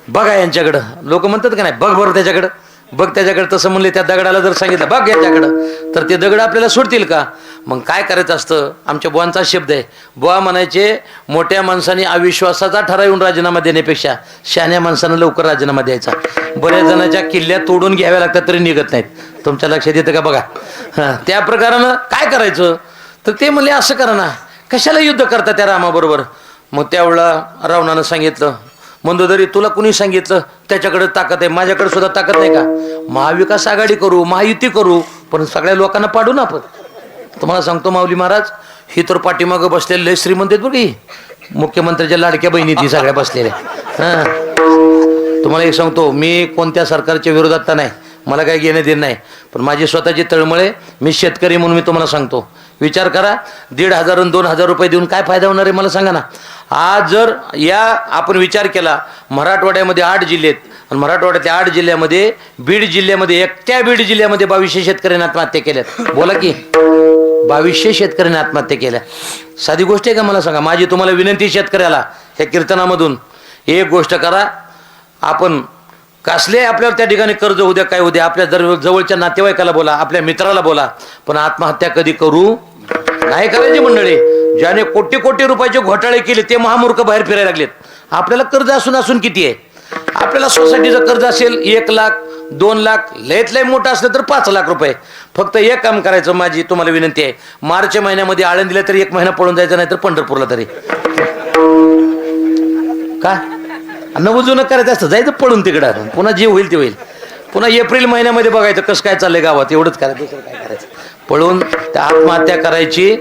बघा यांच्याकडं. लोक म्हणतात का नाही, बघ बरं त्याच्याकडं, बघ त्याच्याकडे. तसं म्हणले त्या दगडाला जर सांगितलं बघ याच्याकडं, तर ते दगड आपल्याला सोडतील का? मग काय करायचं असतं? आमच्या बुवांचा शब्द आहे, बुवा म्हणायचे, मोठ्या माणसाने अविश्वासाचा ठराव येऊन राजीनामा देण्यापेक्षा शहाण्या माणसानं लवकर राजीनामा द्यायचा. बऱ्याच जणांच्या किल्ल्या तोडून घ्याव्या लागतात तरी निघत नाहीत. तुमच्या लक्षात येतं का? बघा, हां, त्या प्रकारानं काय करायचं? तर ते म्हणले, असं करा ना, कशाला युद्ध करता त्या रामाबरोबर? मग त्यावेळेला रावणानं सांगितलं, मंदोदरी तुला कुणी सांगितलं त्याच्याकडे ताकद आहे, माझ्याकडे सुद्धा ताकद नाही का? महाविकास आघाडी करू, महायुती करू, पण सगळ्या लोकांना पाडू ना आपण. तुम्हाला सांगतो माऊली महाराज, ही तर पाठीमागं बसलेले लय श्रीमंत आहेत बघ, ही मुख्यमंत्र्याच्या लाडक्या बहिणी ती सगळ्या बसलेल्या. हां, तुम्हाला एक सांगतो, मी कोणत्या सरकारच्या विरोधात तर नाही, मला काही घेणं देणं नाही, पण माझी स्वतःची तळमळे, मी शेतकरी म्हणून मी तुम्हाला सांगतो, विचार करा, 1,500 आणि 2,000 रुपये देऊन काय फायदा होणार आहे मला सांगा ना. आज जर या आपण विचार केला, मराठवाड्यामध्ये 8 जिल्हे आहेत आणि मराठवाड्यातल्या 8 जिल्ह्यामध्ये बीड जिल्ह्यामध्ये, एकट्या बीड जिल्ह्यामध्ये 2200 शेतकऱ्यांनी आत्महत्या केल्यात. बोला की, 2200 शेतकऱ्यांनी आत्महत्या केल्या. साधी गोष्ट आहे का मला सांगा? माझी तुम्हाला विनंती शेतकऱ्याला, ह्या कीर्तनामधून एक गोष्ट करा, आपण कसले आपल्याला त्या ठिकाणी कर्ज उद्या काय उद्या आपल्या जवळच्या नातेवाईकाला बोला, आपल्या मित्राला बोला, पण आत्महत्या कधी करू नाही करायची मंडळी. ज्याने कोटी कोटी रुपयाचे घोटाळे केले ते महामूर्ख बाहेर फिरायला लागलेत. आपल्याला कर्ज असून किती आहे? आपल्याला सोसायटीचं कर्ज असेल 1 लाख 2 लाख, लयत लय मोठं असलं तर 5 लाख रुपये. फक्त एक काम करायचं, माझी तुम्हाला विनंती आहे, मार्च महिन्यामध्ये आळंदीला तरी 1 महिना पळून जायचं, नाही तर पंढरपूरला तरी. का नवजुनं करायचं असतं, जायचं पळून तिकडं, पुन्हा जे होईल ते होईल. पुन्हा एप्रिल महिन्यामध्ये बघायचं कसं काय चाललंय गावात, एवढंच करायचं, दुसरं काय करायचं? पळून त्या आत्महत्या करायची.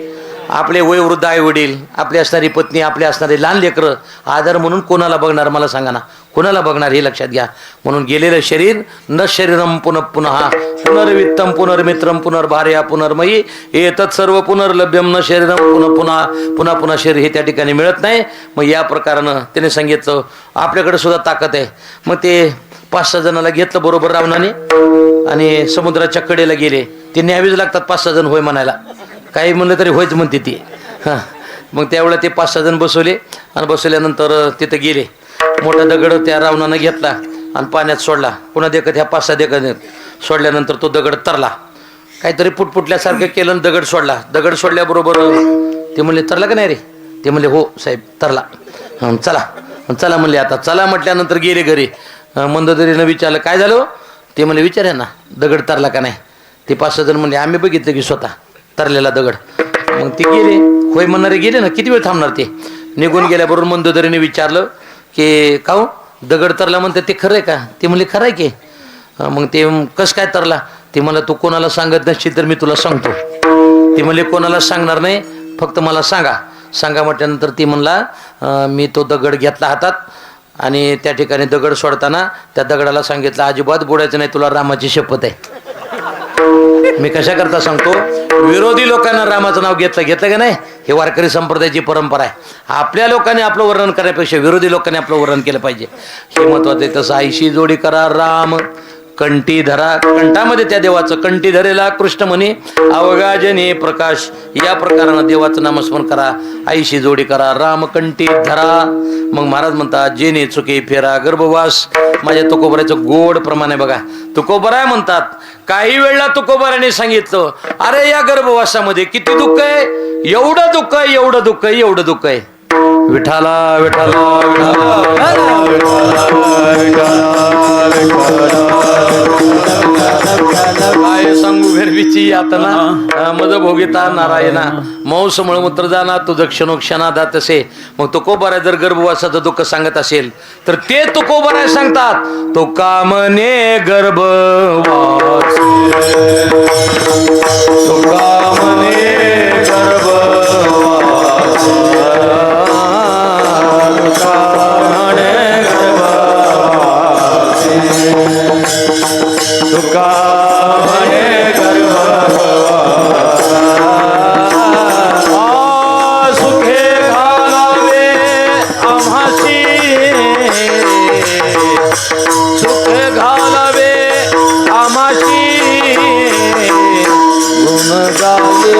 आपले वयोवृद्ध आई वडील, आपली असणारी पत्नी, आपले असणारे लहान लेकरं आधार म्हणून कोणाला बघणार मला सांगा ना, कोणाला बघणार हे लक्षात घ्या. म्हणून गेलेलं शरीर न शरीरम पुनः पुनः पुनर्वित्तम पुनर्मित्रम पुनर्भार्या पुनर्मयी एतत् सर्व पुनर्लभ्यम न शरीरम पुनः पुन्हा पुन्हा पुन्हा शरीर हे त्या ठिकाणी मिळत नाही. मग या प्रकारानं त्याने सांगितलं आपल्याकडे सुद्धा ताकद आहे. मग ते 5-6 जणांना घेतलं बरोबर रावणाने आणि समुद्राच्या कडेला गेले. ते न्यावीच लागतात 5-6 जण होय म्हणायला, काही म्हणलं तरी होयच म्हणते ती. हां, मग त्यावेळेला ते 5-6 जण बसवले आणि बसवल्यानंतर तिथं गेले. मोठा दगड त्या रावणानं घेतला आणि पाण्यात सोडला. पुन्हा देखत ह्या 5-6 देखत सोडल्यानंतर तो दगड तरला. काहीतरी पुटपुटल्यासारखं केलं आणि दगड सोडला. दगड सोडल्याबरोबर ते म्हणले तरला का नाही रे? ते म्हणले हो साहेब तरला. चला चला म्हणले. आता चला म्हटल्यानंतर गेले घरी. मंदोदरीनं विचारलं काय झालं? ते म्हणले विचारा ना दगड तरला का नाही? ते 5-6 जण म्हणले आम्ही बघितलं की स्वतः तरलेला दगड. मग ते गेले. होय म्हणणारे गेले ना, किती वेळ थांबणार? ते निघून गेल्याबरोबर मंदोदरीने विचारलं की का हो दगड तरला म्हणतात ते खरं आहे का? ते म्हणले खरं आहे की. मग ते कसं काय तरला? ते मला तू कोणाला सांगत नसशील तर मी तुला सांगतो. ते म्हणले कोणाला सांगणार नाही, फक्त मला सांगा. सांगा म्हटल्यानंतर ती म्हणला मी तो दगड घेतला हातात आणि त्या ठिकाणी दगड सोडताना त्या दगडाला सांगितलं अजिबात बुडायचं नाही, तुला रामाची शपथ आहे. मी कशा करता सांगतो, विरोधी लोकांना रामाचं नाव घेतलं का नाही, हे वारकरी संप्रदायाची परंपरा आहे. आपल्या लोकांनी आपलं वर्णन करण्यापेक्षा विरोधी लोकांनी आपलं वर्णन केलं पाहिजे, हे महत्वाचं आहे. तसं आईशी जोडी करा राम कंठी धरा. कंठामध्ये त्या देवाचं कंठी धरेला कृष्ण म्हणे अवगाजने प्रकाश. या प्रकारानं देवाचं नामस्मरण करा. आईशी जोडी करा राम कंठी धरा. मग महाराज म्हणतात जेने चुके फेरा गर्भवास. माझ्या तुकोबराचं गोड प्रमाण आहे बघा. तुकोबराय म्हणतात काही वेळेला तुकोबराने सांगितलं अरे या गर्भवासामध्ये किती दुःख आहे, एवढं दुःख आहे, एवढं दुःख आहे, एवढं दुःख आहे. विठाला विठाला काय सांगू गरबीची यातना मज भोगिता नारायणा मौस मळमूत्र जाना तुझं क्षणोक्षणा तसे. मग तुकोबराय जर गर्भवासाचं दुःख सांगत असेल तर ते तुकोबराय सांगतात तो कामने गर्भवास तो कामने गर्भवास तुका म्हणे गर्भवास सुखे घालावे आम्हाशी सुखे घालावे आम्हाशी गुण गाये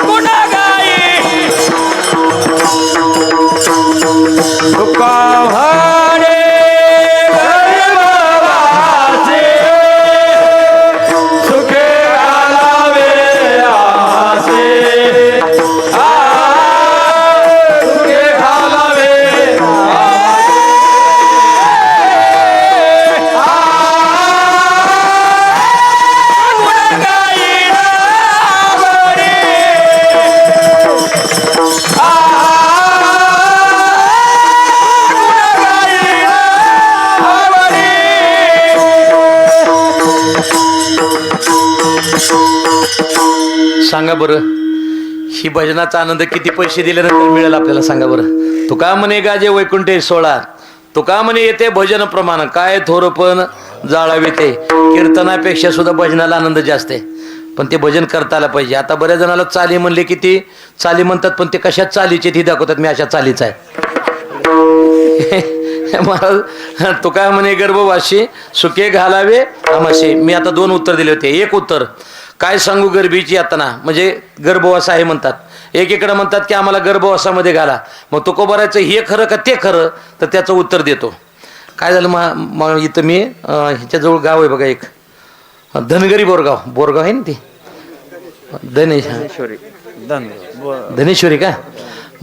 गुण गाये सांगा बरं, ही भजनाचा आनंद किती पैसे दिल्यानंतर मिळेल आपल्याला सांगा बरं. तुका म्हणे गाजे वैकुंठे 16 तुका म्हणे येते भजन प्रमाण काय थोरपण जाळावे ते. कीर्तनापेक्षा सुद्धा भजनाला आनंद जास्त आहे, पण ते भजन करता आलं पाहिजे. आता बऱ्याच जणाला चाली म्हणले की ती चाली म्हणतात, पण ते कशात चालीचे ती दाखवतात मी अशा चालीचा आहे. महाराज तो काय म्हणे गर्भवासी सुके घालावे आमाशे. मी आता 2 उत्तर दिले होते. एक उत्तर काय सांगू गर्भीची यातना म्हणजे गर्भवास आहे म्हणतात. एकीकडे म्हणतात की आम्हाला गर्भवासामध्ये घाला. मग तो कोबरायचं हे खरं का ते खरं, तर त्याचं उत्तर देतो. काय झालं इथं मी ह्याच्याजवळ गाव आहे बघा एक धनगरी बोरगाव आहे ना ती धनेश्वरी का.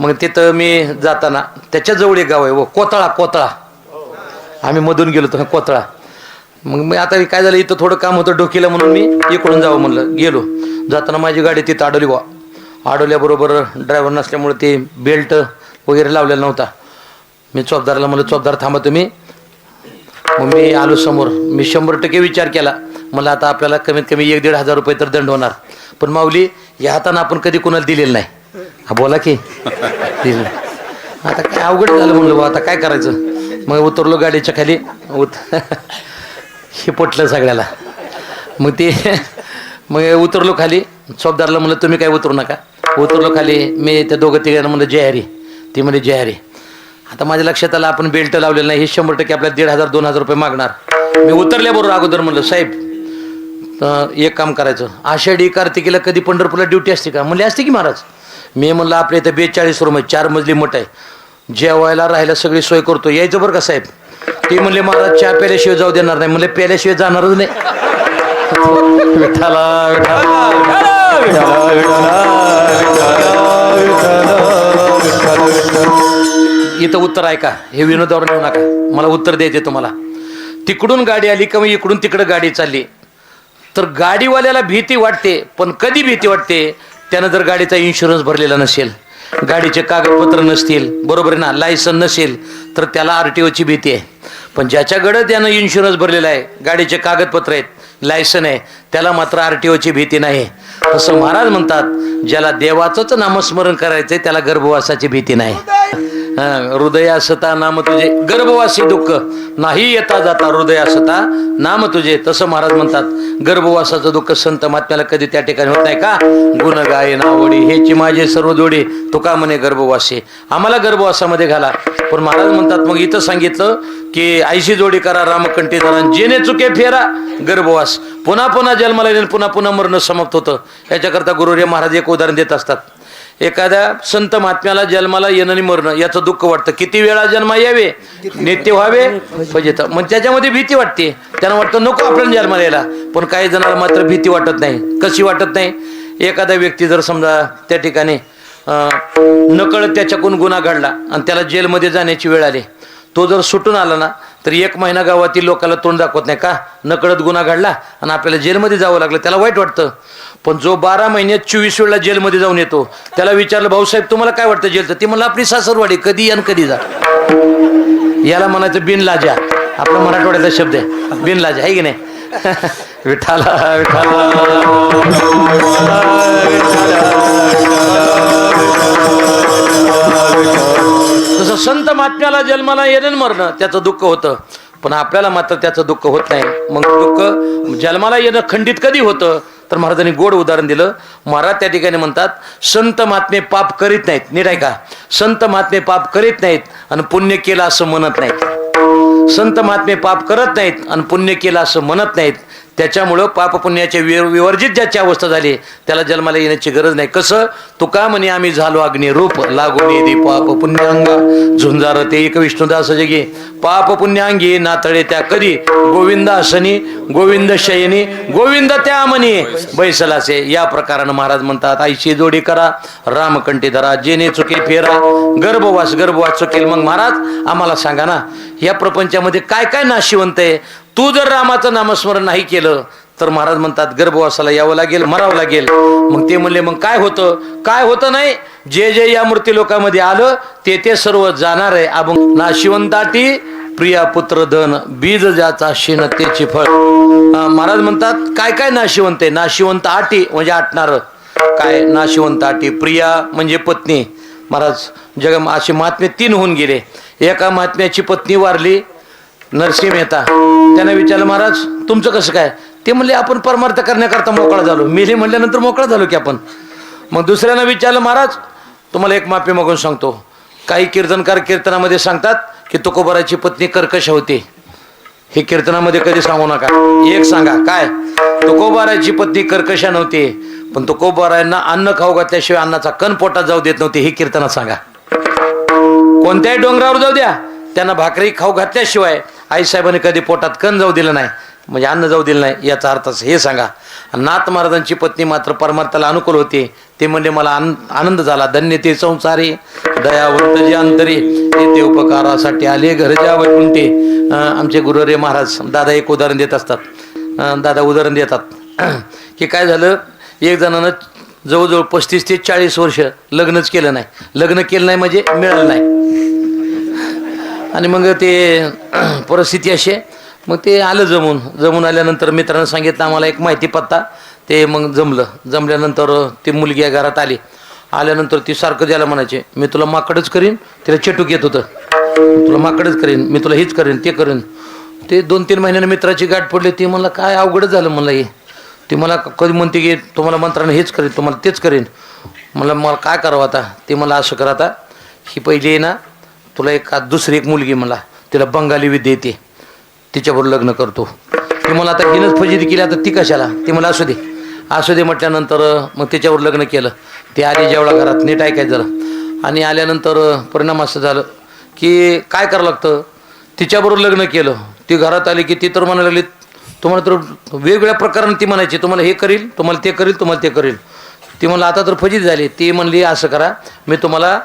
मग तिथं मी जाताना त्याच्याजवळ एक गाव आहे व कोतळा आम्ही मधून गेलो होतो कोतळा. मग मी आता काय झालं इथं थोडं काम होतं डोकीला म्हणून मी इकडून जावं म्हणलं. गेलो जाताना माझी गाडी तिथं अडवल्याबरोबर ड्रायव्हर नसल्यामुळे ते बेल्ट वगैरे लावलेला नव्हता. मी चौकदाराला म्हणलं चौकदार थांबा तुम्ही. मग मी आलो समोर. मी 100% विचार केला मला आता आपल्याला कमीत कमी 1-1.5 हजार रुपये तर दंड होणार. पण माऊली या हातानं आपण कधी कोणाला दिलेलं नाही. हा बोला की आता काय अवघड झालं म्हणलं आता काय करायचं. मग उतरलो गाडीच्या खाली हे पटलं सगळ्याला. मग उतरलो खाली. चौकदारला म्हणलं तुम्ही काय उतरू नका. उतरलो खाली. मी त्या 2-3 म्हणलं जय हरी. ती म्हणजे जय हरी. आता माझ्या लक्षात आलं आपण बेल्ट लावलेलं नाही. हे 100% आपल्याला 1,500-2,000 रुपये मागणार. मी उतरल्याबरोबर अगोदर म्हणलं साहेब एक काम करायचं आषाढी कार्तिकीला कधी पंढरपूरला ड्युटी असते का. म्हणले असते की महाराज. मी म्हणलं आपल्या इथं 42 रूम आहे 4 मजली मठ आहे जेवायला राहायला सगळी सोय करतो यायचं बरं का साहेब. ते म्हणले महाराज चहा प्याल्याशिवाय जाऊ देणार नाही. म्हणले प्याल्याशिवाय जाणारच नाही. इथं उत्तर आहे का हे विनोदावर नेऊ नका. मला उत्तर द्यायचे तुम्हाला. तिकडून गाडी आली का इकडून तिकडं गाडी चालली तर गाडीवाल्याला भीती वाटते. पण कधी भीती वाटते त्यानं जर गाडीचा इन्शुरन्स भरलेला नसेल गाडीचे कागदपत्र नसतील बरोबर आहे ना लायसन नसेल तर त्याला RTOची भीती आहे. पण ज्याच्याकडे त्यानं इन्शुरन्स भरलेला आहे गाडीचे कागदपत्र आहेत लायसन आहे त्याला मात्र RTOची भीती नाही. असं महाराज म्हणतात ज्याला देवाचंच नामस्मरण करायचंय त्याला गर्भवासाची भीती नाही. हृदयासता नाम तुझे गर्भवासी दुःख नाही येता जाता हृदयासता नाम तुझे. तसं महाराज म्हणतात गर्भवासाचं दुःख संत महात्म्याला कधी त्या ठिकाणी होत नाही का. गुण गाय नावडी हेची माझे सर्व जोडी तुका म्हणे गर्भवासी. आम्हाला गर्भवासामध्ये घाला. पण महाराज म्हणतात मग इथं सांगितलं की आईशी जोडी करा रामकंठी धरा जेणे चुके फेरा गर्भवास. पुन्हा पुन्हा जन्माला येईल पुन्हा पुन्हा मरण समाप्त होतं. याच्याकरता गुरुदेव महाराज एक उदाहरण देत असतात. एखाद्या संत महात्म्याला जन्माला येणं आणि मरणं याचं दुःख वाटतं. किती वेळा जन्मा यावे नित्य व्हावे फजित. मग त्याच्यामध्ये भीती वाटते. त्यांना वाटतं नको आपण जन्माला यायला. पण काही जणांना मात्र भीती वाटत नाही. कशी वाटत नाही. एखादा व्यक्ती जर समजा त्या ठिकाणी नकळत त्याच्याकडून गुन्हा घडला आणि त्याला जेलमध्ये जाण्याची वेळ आली. तो जर सुटून आला ना तर 1 महिना गावातील लोकांना तोंड दाखवत नाही का नकळत गुन्हा घडला आणि आपल्याला जेलमध्ये जावं लागलं त्याला वाईट वाटतं. पण जो 12 महिन्यात 24 वेळा जेलमध्ये जाऊन येतो त्याला विचारलं भाऊसाहेब तुम्हाला काय वाटतं जेलचं. ती म्हणलं आपली सासरवाडी कधी आणि कधी जा. याला म्हणायचं बिनलाजा. आपला मराठवाड्याचा शब्द आहे बिनलाजा आहे की नाही. विठाला विठाला तसं संत महात्म्याला जन्माला येणं मरणं त्याचं दुःख होतं. पण आपल्याला मात्र त्याचं दुःख होत नाही. मग दुःख जन्माला येणं खंडित कधी होतं तर महाराजांनी गोड उदाहरण दिलं. महाराज त्या ठिकाणी म्हणतात संत महात्मे पाप करीत नाहीत. नीट आहे का. संत महात्मे पाप करीत नाहीत आणि पुण्य केलं असं म्हणत नाहीत. संत महात्मे पाप करत नाहीत आणि पुण्य केलं असं म्हणत नाहीत. त्याच्यामुळं पाप पुण्याच्या विवर्जित ज्याची अवस्था झाली त्याला जन्माला येण्याची गरज नाही. कसं तुका म्हणे आम्ही झालो अग्नी रूप लागून येदी पाप पुण्यांगा झुंजार ते एक विष्णुदास जगे पाप पुण्यांगी नातळे त्या कधी गोविंद असनी गोविंद शयनी गोविंद त्या म्हणे बैसलासे. या प्रकारानं महाराज म्हणतात आईची जोडी करा रामकंठी धरा जेणे चुके फेरा गर्भवास चुकेल. मग महाराज आम्हाला सांगा ना या प्रपंचामध्ये काय काय नाशिवंत आहे. तू जर रामाचं नामस्मरण नाही केलं तर महाराज म्हणतात गर्भवासाला यावं लागेल मरावं लागेल. मग ते म्हणले मग काय होतं नाही. जे जे या मूर्ती लोकांमध्ये आलं ते सर्व जाणार आहे. अभंग नाशिवंताटी प्रिया पुत्र धन बीज ज्याचा शिन त्याची फळ. महाराज म्हणतात काय काय नाशिवंत आहे. नाशिवंत आटी म्हणजे आटणार काय नाशिवंत आटी प्रिया म्हणजे पत्नी. महाराज जग असे महात्मे 3 होऊन गेले. एका महात्म्याची पत्नी वारली नरसिंह मेहता. त्याने विचारलं महाराज तुमचं कसं काय. ते म्हणले आपण परमार्थ करण्याकरता मोकळा झालो. मेले म्हणल्यानंतर मोकळा झालो की आपण. मग दुसऱ्यानं विचारलं महाराज तुम्हाला एक माफी मागून सांगतो काही कीर्तनकार कीर्तनामध्ये सांगतात की तुकोबाराची पत्नी कर्कश होते. हे कीर्तनामध्ये कधी सांगू नका. एक सांगा काय, तुकोबाराची पत्नी कर्कशा नव्हती, पण तुकोबारायांना अन्न खाऊ घातल्याशिवाय अन्नाचा कण पोटात जाऊ देत नव्हते. हे कीर्तनात सांगा. कोणत्याही डोंगरावर जाऊ द्या, त्यांना भाकरी खाऊ घातल्याशिवाय आईसाहेबांनी कधी पोटात कण जाऊ दिलं नाही, म्हणजे अन्न जाऊ दिलं नाही, याचा अर्थ हे सांगा. नाथ महाराजांची पत्नी मात्र परमार्थाला अनुकूल होते. ते म्हणजे मला आनंद झाला. धन्य ते संसारी दयावंत जे अंतरी, ते उपकारासाठी आले घरच्या वैकुंठी. आमचे गुरुरे महाराज दादा एक उदाहरण देत असतात. दादा उदाहरण देतात की काय झालं, एक जणानं जवळजवळ 35 ते 40 वर्ष लग्नच केलं नाही. लग्न केलं नाही म्हणजे मिळालं नाही. आणि मग ते परिस्थिती अशी, मग ते आलं जमून आल्यानंतर मित्रांनं सांगितलं आम्हाला एक माहिती पत्ता. ते मग जमल्यानंतर ती मुलगी घरात आल्यानंतर ती सारखं द्यायला म्हणायचे, मी तुला माकडच करीन. तिला चेटूक येत होतं, तुला माकडच करीन, मी तुला हेच करीन ते करीन. ते 2-3 महिन्यानं मित्राची गाठ पडली. ती मला काय अवघडच झालं म्हणलं हे. ती मला कधी म्हणते की तुम्हाला मंत्रानं हेच करीन, तुम्हाला तेच करीन. मला काय करावं आता. ते मला असं करा, आता ही पहिली आहे ना, तुला दुसरी एक मुलगी मला, तिला बंगाली विद्या येते, तिच्याबरोबर लग्न करतो. ती मला आता हिनच फजिती केली, आता ती कशाला. ती मला असू दे म्हटल्यानंतर मग तिच्यावर लग्न केलं. ती आली जेवढा घरात, नीट ऐकायचं झालं. आणि आल्यानंतर परिणाम असं झालं की काय करावं लागतं, तिच्याबरोबर लग्न केलं. ती घरात आली की ती तर म्हणायला लागली, तुम्हाला तर वेगवेगळ्या प्रकाराने ती म्हणायची, तुम्हाला हे करील, तुम्हाला ते करील, तुम्हाला ते करील. ती म्हणलं आता तर फजित झाली. ती म्हणली असं करा, मी तुम्हाला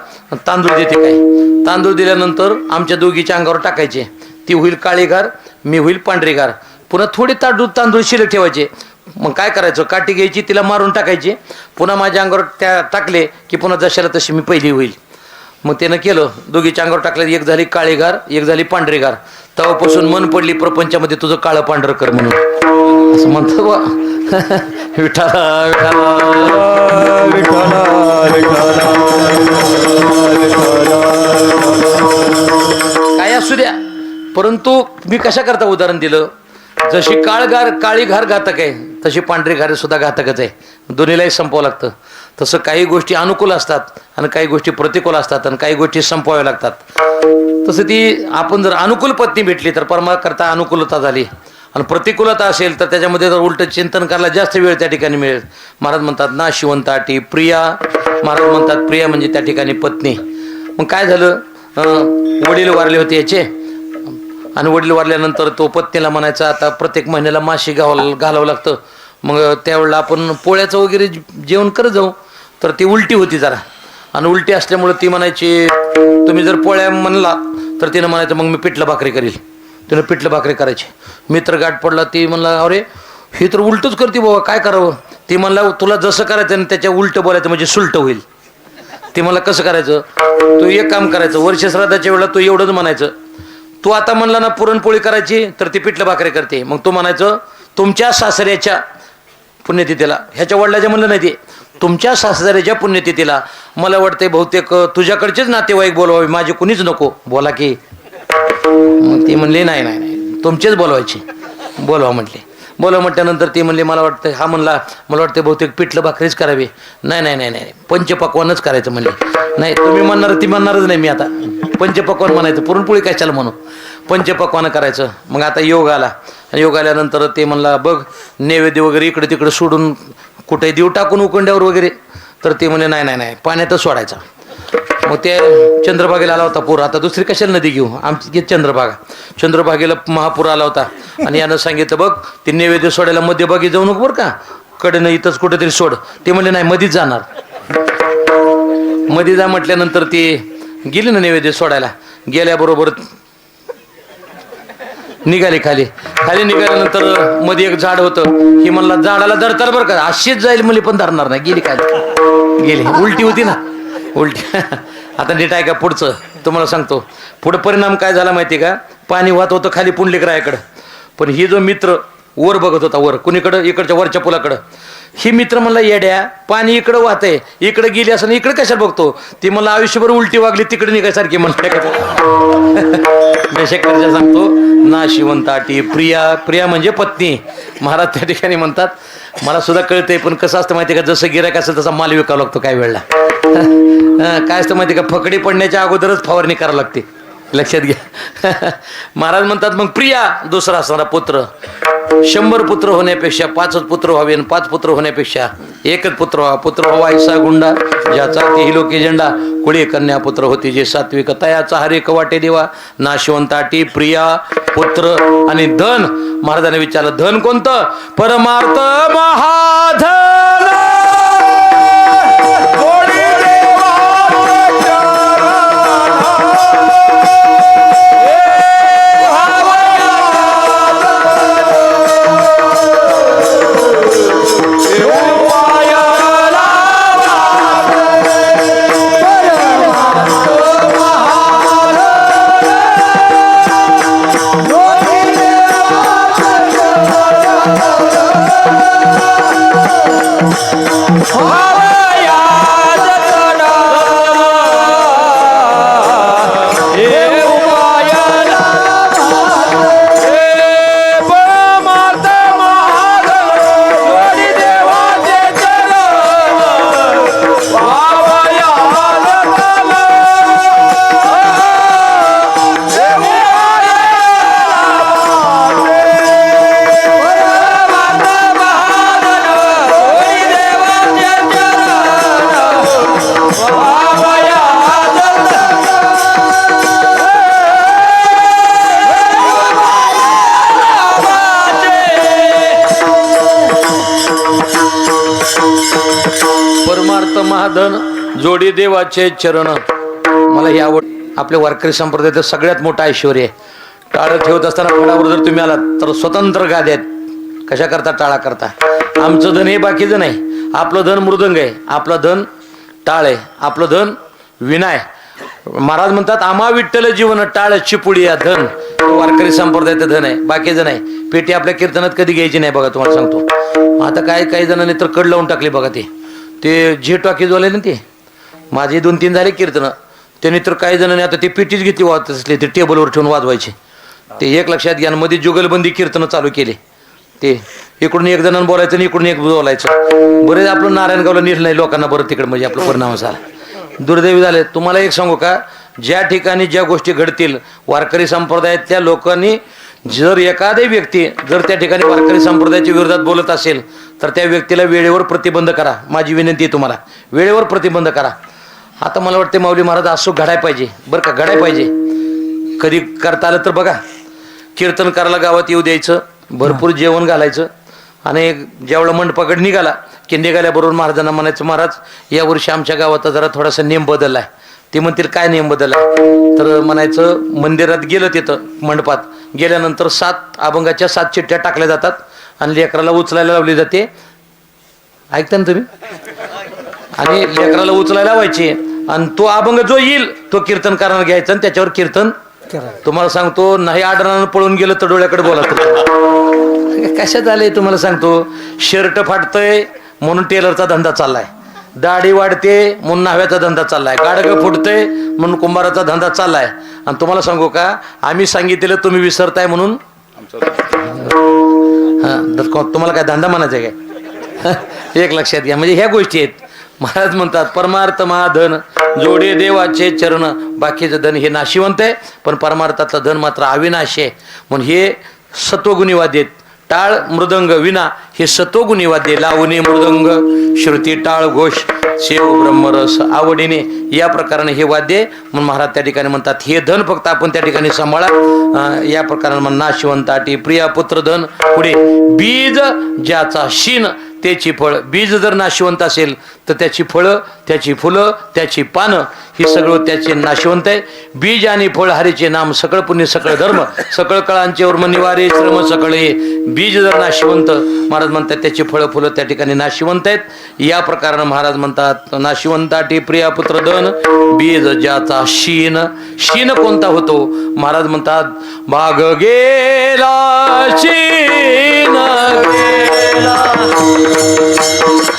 तांदूळ देते. काय तांदूळ दिल्यानंतर आमच्या दोघीच्या अंगावर टाकायचे. ती होईल काळी घार, मी होईल पांढरी घार. पुन्हा थोडे तांदूळ शिल्लक ठेवायचे. मग काय करायचं, काठी घ्यायची, तिला मारून टाकायची. पुन्हा माझ्या अंगावर त्या टाकले की पुन्हा जशाला तशी मी पहिली होईल. मग त्यानं केलं, दोघीच्या अंगावर टाकलं. एक झाली काळी घार, एक झाली पांढरी घार. तेव्हापासून मन पडली प्रपंचामध्ये तुझं काळं पांढरं कर म्हणून, असं म्हणतो बा. विठाला काय असू द्या, परंतु मी कशा करता उदाहरण दिलं, जशी काळी घार घातक आहे, तशी पांढरी घार सुद्धा घातकच आहे. दोन्हीलाही संपवावं लागतं. तसं काही गोष्टी अनुकूल असतात आणि काही गोष्टी प्रतिकूल असतात आणि काही गोष्टी संपवाव्या लागतात. तसं ती आपण जर अनुकूल पत्नी भेटली तर परमाकरता अनुकूलता झाली, आणि प्रतिकूलता असेल तर त्याच्यामध्ये जर उलट चिंतन करायला जास्त वेळ त्या ठिकाणी मिळेल. महाराज म्हणतात ना शिवंताटी प्रिया, महाराज म्हणतात प्रिया म्हणजे त्या ठिकाणी पत्नी. मग काय झालं, वडील वारले होते याचे, आणि वडील वारल्यानंतर तो पत्नीला म्हणायचा आता प्रत्येक महिन्याला माशी घालावं लागतं. मग त्यावेळेला आपण पोळ्याचं वगैरे जेवण करत जाऊ. तर ती उलटी होती जरा, आणि उलटी असल्यामुळे ती म्हणायची तुम्ही जर पोळ्या म्हणला तर तिनं म्हणायचं मग मी पिठलं भाकरी करील. तिनं पिठलं भाकरी करायची. मित्र गाठ पडला, ती म्हणला अरे हे तर उलटच करते बाबा, काय करावं. ती म्हणला तुला जसं करायचं आणि त्याच्या उलटं बोलायचं म्हणजे सुलट होईल. ती मला कसं करायचं, तू एक काम करायचं, वर्ष श्राद्धाच्या वेळेला तू एवढंच म्हणायचं, तू आता म्हणला ना पुरणपोळी करायची तर ती पिठलं भाकरी करते, मग तू म्हणायचं तुमच्या सासऱ्याच्या पुण्यतिथीला, ह्याच्या वडिलाच्या म्हणलं नाही, ते तुमच्या सासऱ्याच्या पुण्यतिथीला मला वाटते बहुतेक तुझ्याकडचेच नातेवाईक बोलवावे, माझे कुणीच नको. बोला की. मग ती म्हणली नाही तुमचेच बोलवायचे. बोलवा म्हटले. बोलवा म्हटल्यानंतर ती म्हणली मला वाटतं, हा म्हणला मला वाटतं बहुतेक पिठलं भाकरीच करावी. नाही पंचपक्वानच करायचं म्हणले. नाही तुम्ही म्हणणार, ती म्हणणारच नाही. मी आता पंचपक्वान म्हणायचं, पुरणपोळी कशाला म्हणू, पंचपक्वान करायचं. मग आता योग आला, योग आल्यानंतर ते म्हणला बघ नैवेद्य वगैरे इकडे तिकडे सोडून कुठे देव टाकून उकंड्यावर वगैरे. तर ते म्हणे नाही पाण्यातच सोडायचा. मग ते चंद्रभागेला आला होता पूर. आता दुसरी कशाला नदी घेऊ, आमची चंद्रभागेला महापूर आला होता. आणि यानं सांगितलं बघ ते नैवेद्य सोडायला मध्यभागी जाऊ नको बरं का, कडेनं इथंच कुठेतरी सोड. ते म्हणले नाही मध्येच जाणार. मध्ये जा म्हटल्यानंतर ती गेली ना नैवेद्य सोडायला. गेल्याबरोबर निघाली खाली निघाल्यानंतर मध्ये एक झाड होतं. ही म्हणला झाडाला धरताल बरं का, अशीच जाईल मुली पण धरणार नाही. गेली खाली, गेली. उलटी होती ना, उलटी. आता नीट आहे का पुढचं तुम्हाला सांगतो. पुढे परिणाम काय झाला माहिती का, पाणी वाहत होतं खाली पुंडलिकरायाकडं, पण ही जो मित्र वर बघत होता, वर कुणीकडं, इकडच्या वरच्या पुलाकडं. ही मित्र म्हणला येड्या पाणी इकडं वाहतंय, इकडे गेली असं इकडे कशाला बघतो. ती मला आयुष्यभर उलटी वागली तिकडे निघायसारखी म्हणते का. मी शेखरच्या सांगतो ना शिवंताटी प्रिया म्हणजे पत्नी. महाराज त्या ठिकाणी म्हणतात मला सुद्धा कळतंय, पण कसं असतं माहिती का, जसं गिऱ्हाईक असेल तसा माल विकावा लागतो काही वेळेला. काय असतं माहिती का, फकडी पडण्याच्या अगोदरच फवारणी करावी लागते, लक्षात घ्या. महाराज म्हणतात मग प्रिया दुसरा असणारा पुत्र, 100 पुत्र होण्यापेक्षा 5च पुत्र व्हावे, आणि 5 पुत्र होण्यापेक्षा 1च पुत्र व्हावा. पुत्र व्हावा ऐसा गुंडा, ज्याचा तेही लोके झेंडा, कुळी कन्या पुत्र होती जे सात्विक, तयाचा हरेक वाटे देवा, नाशवंताटी प्रिया पुत्र आणि धन. महाराजांनी विचारलं धन कोणतं? परमार्थ महाधन. महाधन जोडी देवाचे चरण. मला ही आवड. आपल्या वारकरी संप्रदायाचं सगळ्यात मोठं ऐश्वर्य आहे. टाळ ठेवत असताना फळावर जर तुम्ही आलात तर स्वतंत्र गाद्या आहेत. कशा करता? टाळा करता. आमचं धन हे बाकीचं नाही. आपलं धन मृदंग आहे, आपलं धन टाळ आहे, आपलं धन विणा आहे. महाराज म्हणतात आम्हा विठ्ठल जीवन टाळ चिपुडी या धन. वारकरी संप्रदायाचं धन आहे, बाकीचं नाही. पेटी आपल्या कीर्तनात कधी घ्यायची नाही बघा, तुम्हाला सांगतो. आता काही जणांनी तर कड लावून टाकली बघा. ते जे टॉकीजवाले ना, ते माझे 2-3 झाले कीर्तन. त्यांनी तर काही जणांनी आता ते पेटीच घेतली वाजत असले, ते टेबलवर ठेवून वाजवायचे. ते एक लक्षात घ्या. मध्ये जुगलबंदी कीर्तन चालू केले. ते इकडून एक जणांना बोलायचं आणि इकडून एक बोलायचं. बरेच आपलं नारायणगावला निर्णय लोकांना बरं तिकडे म्हणजे आपलं परिणाम झाला. दुर्दैवी झाले. तुम्हाला एक सांगू का, ज्या ठिकाणी ज्या गोष्टी घडतील वारकरी संप्रदायातल्या लोकांनी, जर एखादी व्यक्ती जर त्या ठिकाणी वारकरी संप्रदायाच्या विरोधात बोलत असेल तर त्या व्यक्तीला वेळेवर प्रतिबंध करा. माझी विनंती आहे तुम्हाला, वेळेवर प्रतिबंध करा. आता मला वाटते माऊली महाराज असं घडाय पाहिजे बरं का, घडाय पाहिजे. कधी करता आलं तर बघा, कीर्तन करायला गावात येऊ द्यायचं, भरपूर जेवण घालायचं, आणि ज्यावेळेला मंडपाकडे निघाला की निघाल्याबरोबर महाराजांना म्हणायचं महाराज यावर्षी आमच्या गावात जरा थोडासा नियम बदललाय. ते म्हणतील काय नियम बदललाय? तर म्हणायचं मंदिरात गेलं, तिथं मंडपात गेल्यानंतर 7 अभंगाच्या 7 चिठ्ठ्या टाकल्या जातात आणि लेकराला उचलायला लावली जाते. ऐकता ना तुम्ही? आणि लेकराला उचलायला लावायची आणि तो अभंग जो येईल तो कीर्तन करणार घ्यायचा आणि त्याच्यावर कीर्तन. तुम्हाला सांगतो नाही आडरानं पळून गेलं तर डोळ्याकडे बोला. कशात आलंय तुम्हाला सांगतो. शर्ट फाटतंय म्हणून टेलरचा धंदा चाललाय, दाढी वाढते म्हणून न्हाव्याचा धंदा चाललाय, गाडगं फुटतंय म्हणून कुंभाराचा धंदा चाललाय. आणि तुम्हाला सांगू का, आम्ही सांगितलेलं तुम्ही विसरताय म्हणून तुम्हाला काय धंदा म्हणायचा काय? एक लक्षात घ्या. म्हणजे ह्या गोष्टी आहेत. महाराज म्हणतात परमार्थ महाधन जोडे देवाचे चरण. बाकीचं धन हे नाशिवंत आहे, पण परमार्थातलं धन मात्र अविनाशी आहे. म्हणून हे सत्वगुणी वाद्य आहेत. टाळ मृदंग विना हे सत्वगुणी वाद्य. लावणी मृदंग श्रुती टाळ घोष शेव ब्रह्मरस आवडीने या प्रकाराने हे वाद्य. म्हणून महाराज त्या ठिकाणी म्हणतात हे धन फक्त आपण त्या ठिकाणी सांभाळा. या प्रकाराने म्हणा नाशिवंताटी प्रिया पुत्र धन. पुढे बीज ज्याचा शीन त्याची फळ. बीज जर नाशिवंत असेल तर त्याची फळं, त्याची फुलं, त्याची पानं ही सगळं त्याचे नाशिवंत आहे. बीज आणि फळ हरीचे नाम सकळ पुण्य सकळ धर्म सकळ कळांचे वर्म निवारे श्रम सकळे. बीज जर नाशिवंत महाराज म्हणतात त्याची फळं फुलं त्या ठिकाणी नाशिवंत आहेत. या प्रकारानं महाराज म्हणतात नाशिवंताटी प्रिया पुत्र धन. बीज ज्याचा शीन. शीन कोणता होतो? महाराज म्हणतात भाग गेला शीन गेला,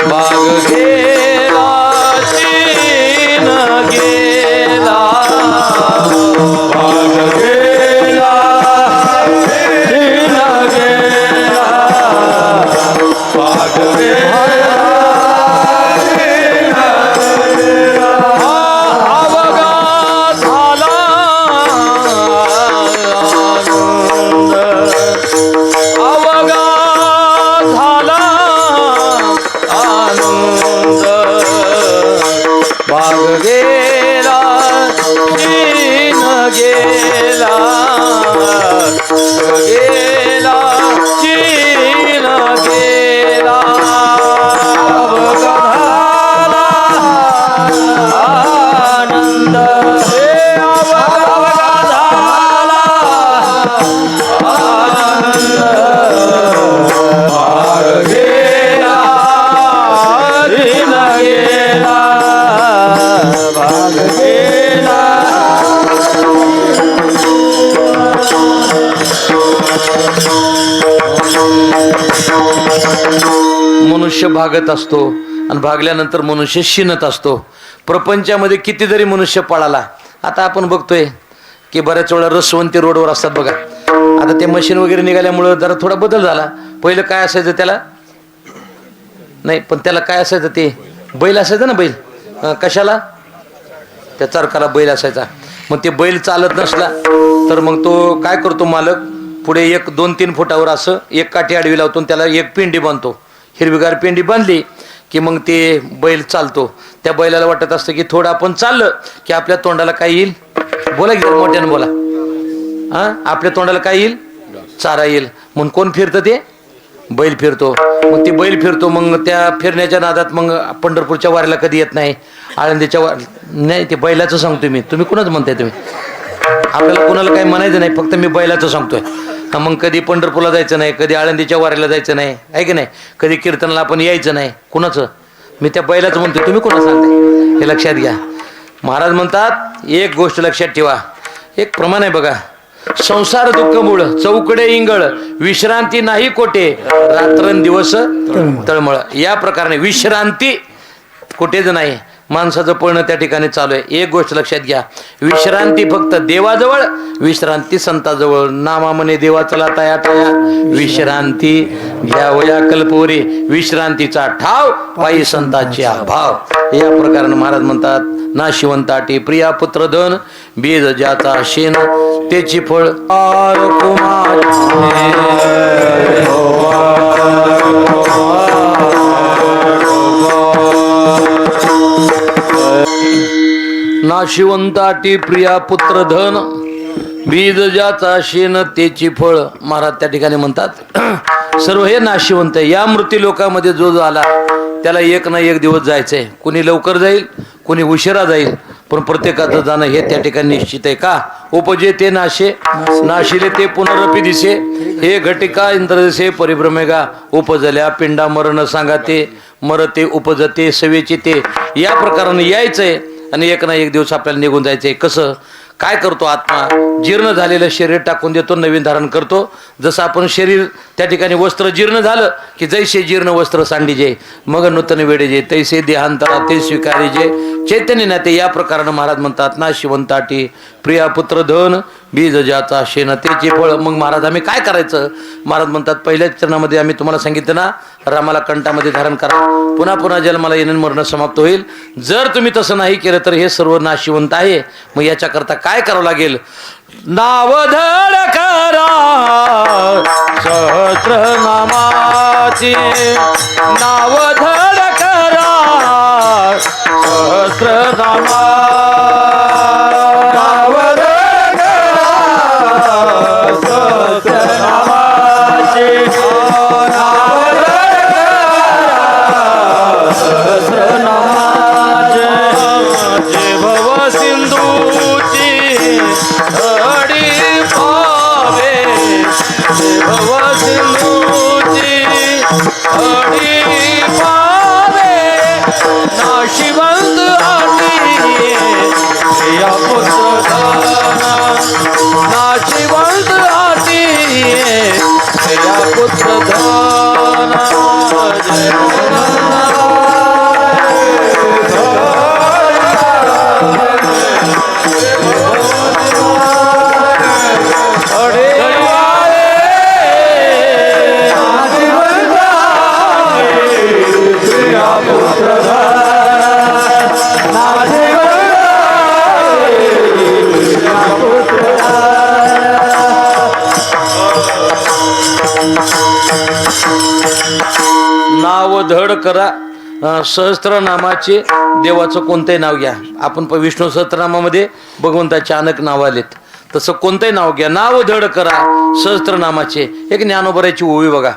बाग गेला शीन गेला, बाग गेला शीन गेला, बाग गेला शीन गेला. गेला चीन गेला अवघाला आनंद हे अवघाला आनंद भाग गेला चीन गेला भाग गेला. मनुष्य भागत असतो आणि भागल्यानंतर मनुष्य शिनत असतो. प्रपंचामध्ये किती जरी मनुष्य पळाला, आता आपण बघतोय की बऱ्याच वेळा रसवंती रोडवर असतात बघा. आता ते मशीन वगैरे निघाल्यामुळं जरा थोडा बदल झाला. पहिलं काय असायचं त्याला, नाही पण त्याला काय असायचं, ते बैल असायचं ना, बैल कशाला, त्या चरकाला बैल असायचा. मग ते बैल चालत नसला तर मग तो काय करतो मालक, पुढे 1-2-3 फुटावर असं एक काठी आडवी लावतो आणि त्याला एक पेंडी बांधतो. हिरवीगार पेंडी बांधली की मग ते बैल चालतो. त्या बैलाला वाटत असतं की थोडं आपण चाललं की आपल्या तोंडाला काय येईल, बोला की मोठ्यानं बोला, आपल्या तोंडाला काय येईल, चारा येईल. म्हणून कोण फिरतं, ते बैल फिरतो. मग ते बैल फिरतो. मग त्या फिरण्याच्या नादात मग पंढरपूरच्या वारीला कधी येत नाही, आळंदीच्या नाही, ते बैलाचं सांगतोय मी, तुम्ही कुणाचं म्हणताय तुम्ही, आपल्याला कोणाला काही म्हणायचं नाही, फक्त मी बैलाचं सांगतोय. मग कधी पंढरपूरला जायचं नाही, कधी आळंदीच्या वारीला जायचं नाही, आहे की नाही, कधी कीर्तनाला आपण यायचं नाही. कुणाचं, मी त्या बैलाचं म्हणतोय, तुम्ही कोणाला सांगताय हे लक्षात घ्या. महाराज म्हणतात एक गोष्ट लक्षात ठेवा, एक प्रमाण आहे बघा, संसार दुःख मूळ चौकडे इंगळ विश्रांती नाही कोठे रात्रंदिवस तळमळ. या प्रकारे विश्रांती कुठेच नाही, माणसाचं पळणं त्या ठिकाणी चालू आहे. एक गोष्ट लक्षात घ्या, विश्रांती फक्त देवाजवळ, विश्रांती संताजवळ. नामा म्हणे देवा चला तया तया विश्रांती घ्यावया कल्पवरी, विश्रांतीचा ठाव पायी संताचे भाव. या प्रकारे महाराज म्हणतात, नाशिवंताटी प्रिया पुत्र धन बीज ज्याचा शेन त्याची फळ नाशिवंताटी प्रिया पुत्र धन बीज ज्याचा शेन त्याची फळ. महाराज त्या ठिकाणी म्हणतात सर्व हे नाशिवंत. या मृत्यू लोकामध्ये जो आला त्याला एक ना एक दिवस जायचंय. कुणी लवकर जाईल, कुणी उशिरा जाईल, पण प्रत्येकाचं जाणं हे त्या ठिकाणी निश्चित आहे. का उपजे ते नाशे नाशिले ते पुनरपी दिसे, हे घटिका इंद्रदिसे परिभ्रमेगा, उपजल्या पिंडा मरण सांगा ते मरते उपजते सवेचे ते. या प्रकाराने यायचंय आणि एक ना एक दिवस आपल्याला निघून जायचंय. कसं काय करतो आत्मा, जीर्ण झालेलं शरीर टाकून देतो, नवीन धारण करतो. जसं आपण शरीर त्या ठिकाणी वस्त्र जीर्ण झालं की जैसे जीर्ण वस्त्र सांडीजे मग नूतन वेडेजे तैसे देहांतरा ते स्वीकारीजे चैतन्य नाते. या प्रकारानं महाराज म्हणतात नाशिवंताटी प्रिया पुत्र धन बीज ज्याचा शेण त्याचे फळ. मग महाराज आम्ही काय करायचं, महाराज म्हणतात पहिल्याच चरणामध्ये आम्ही तुम्हाला सांगितलं ना, रामाला कंठामध्ये धारण करा, पुन्हा पुन्हा जन्माला येणं मरण समाप्त होईल. जर तुम्ही तसं नाही केलं तर हे सर्व नाशिवंत आहे. मग याच्याकरता काय करावं लागेल, नावधड करा सहस्रनामाचे, नावधड करा सहस्रनामा, नावधड करा सहस्रनामाचे, नावधड करा सहस्रनामाचे. जे भव सिंधूची अडी पावे, भव सिंधूची अडी पावे, नाशिवंत आटी प्रिया पुत्र धन, नाशिवंत आटी प्रिया पुत्र धन. जय नाव धड करा सहस्त्रनामाचे. देवाचं कोणतंही नाव घ्या. आपण विष्णू सहस्त्रनामामध्ये भगवंताचे अनेक नाव आलेत. तसं कोणतंही नाव घ्या, नाव धड करा सहस्त्रनामाचे. एक ज्ञानोबराची ओवी बघा,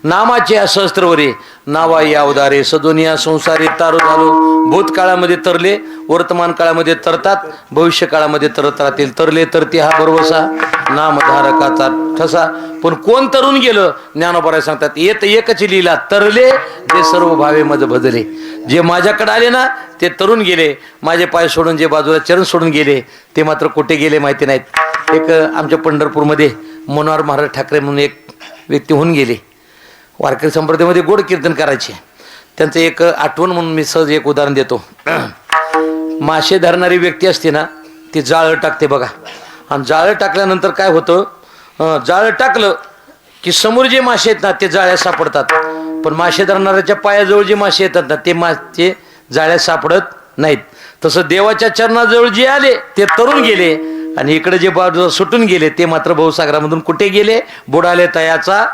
नामाचे या सहस्त्रवरी नावा या अवतारे सदोनिया संसारी तारू झालो. भूतकाळामध्ये तरले, वर्तमान काळामध्ये तरतात, भविष्य काळामध्ये तरत राहतील. तरले तरते हा भरवसा, नामधारकाचा ठसा. पण कोण तरुण गेलं, ज्ञानोबराय सांगतात येत एकच लीला तरले जे सर्व भावे मज भजले. जे माझ्याकडे आले ना ते तरुण गेले, माझे पाय सोडून जे बाजूला चरण सोडून गेले ते मात्र कुठे गेले माहिती नाहीत. एक आमच्या पंढरपूरमध्ये मनोहर महाराज ठाकरे म्हणून एक व्यक्ती होऊन गेले. वारकरी संप्रदायामध्ये गोड कीर्तन करायचे. त्यांचं एक आठवण म्हणून मी सहज एक उदाहरण देतो. मासे धरणारी व्यक्ती असते ना ती जाळं टाकते बघा, आणि जाळं टाकल्यानंतर काय होतं, जाळं टाकलं की समोर जे मासे आहेत ना ते जाळ्यात सापडतात, पण मासे धरणाऱ्याच्या पायाजवळ जे मासे येतात ना ते मासे जाळ्यात सापडत नाहीत. तसं देवाच्या चरणाजवळ जे आले ते तरुण गेले, आणि इकडे जे बाजूला सुटून गेले ते मात्र भवसागरामधून कुठे गेले, बुडाले तयाचा.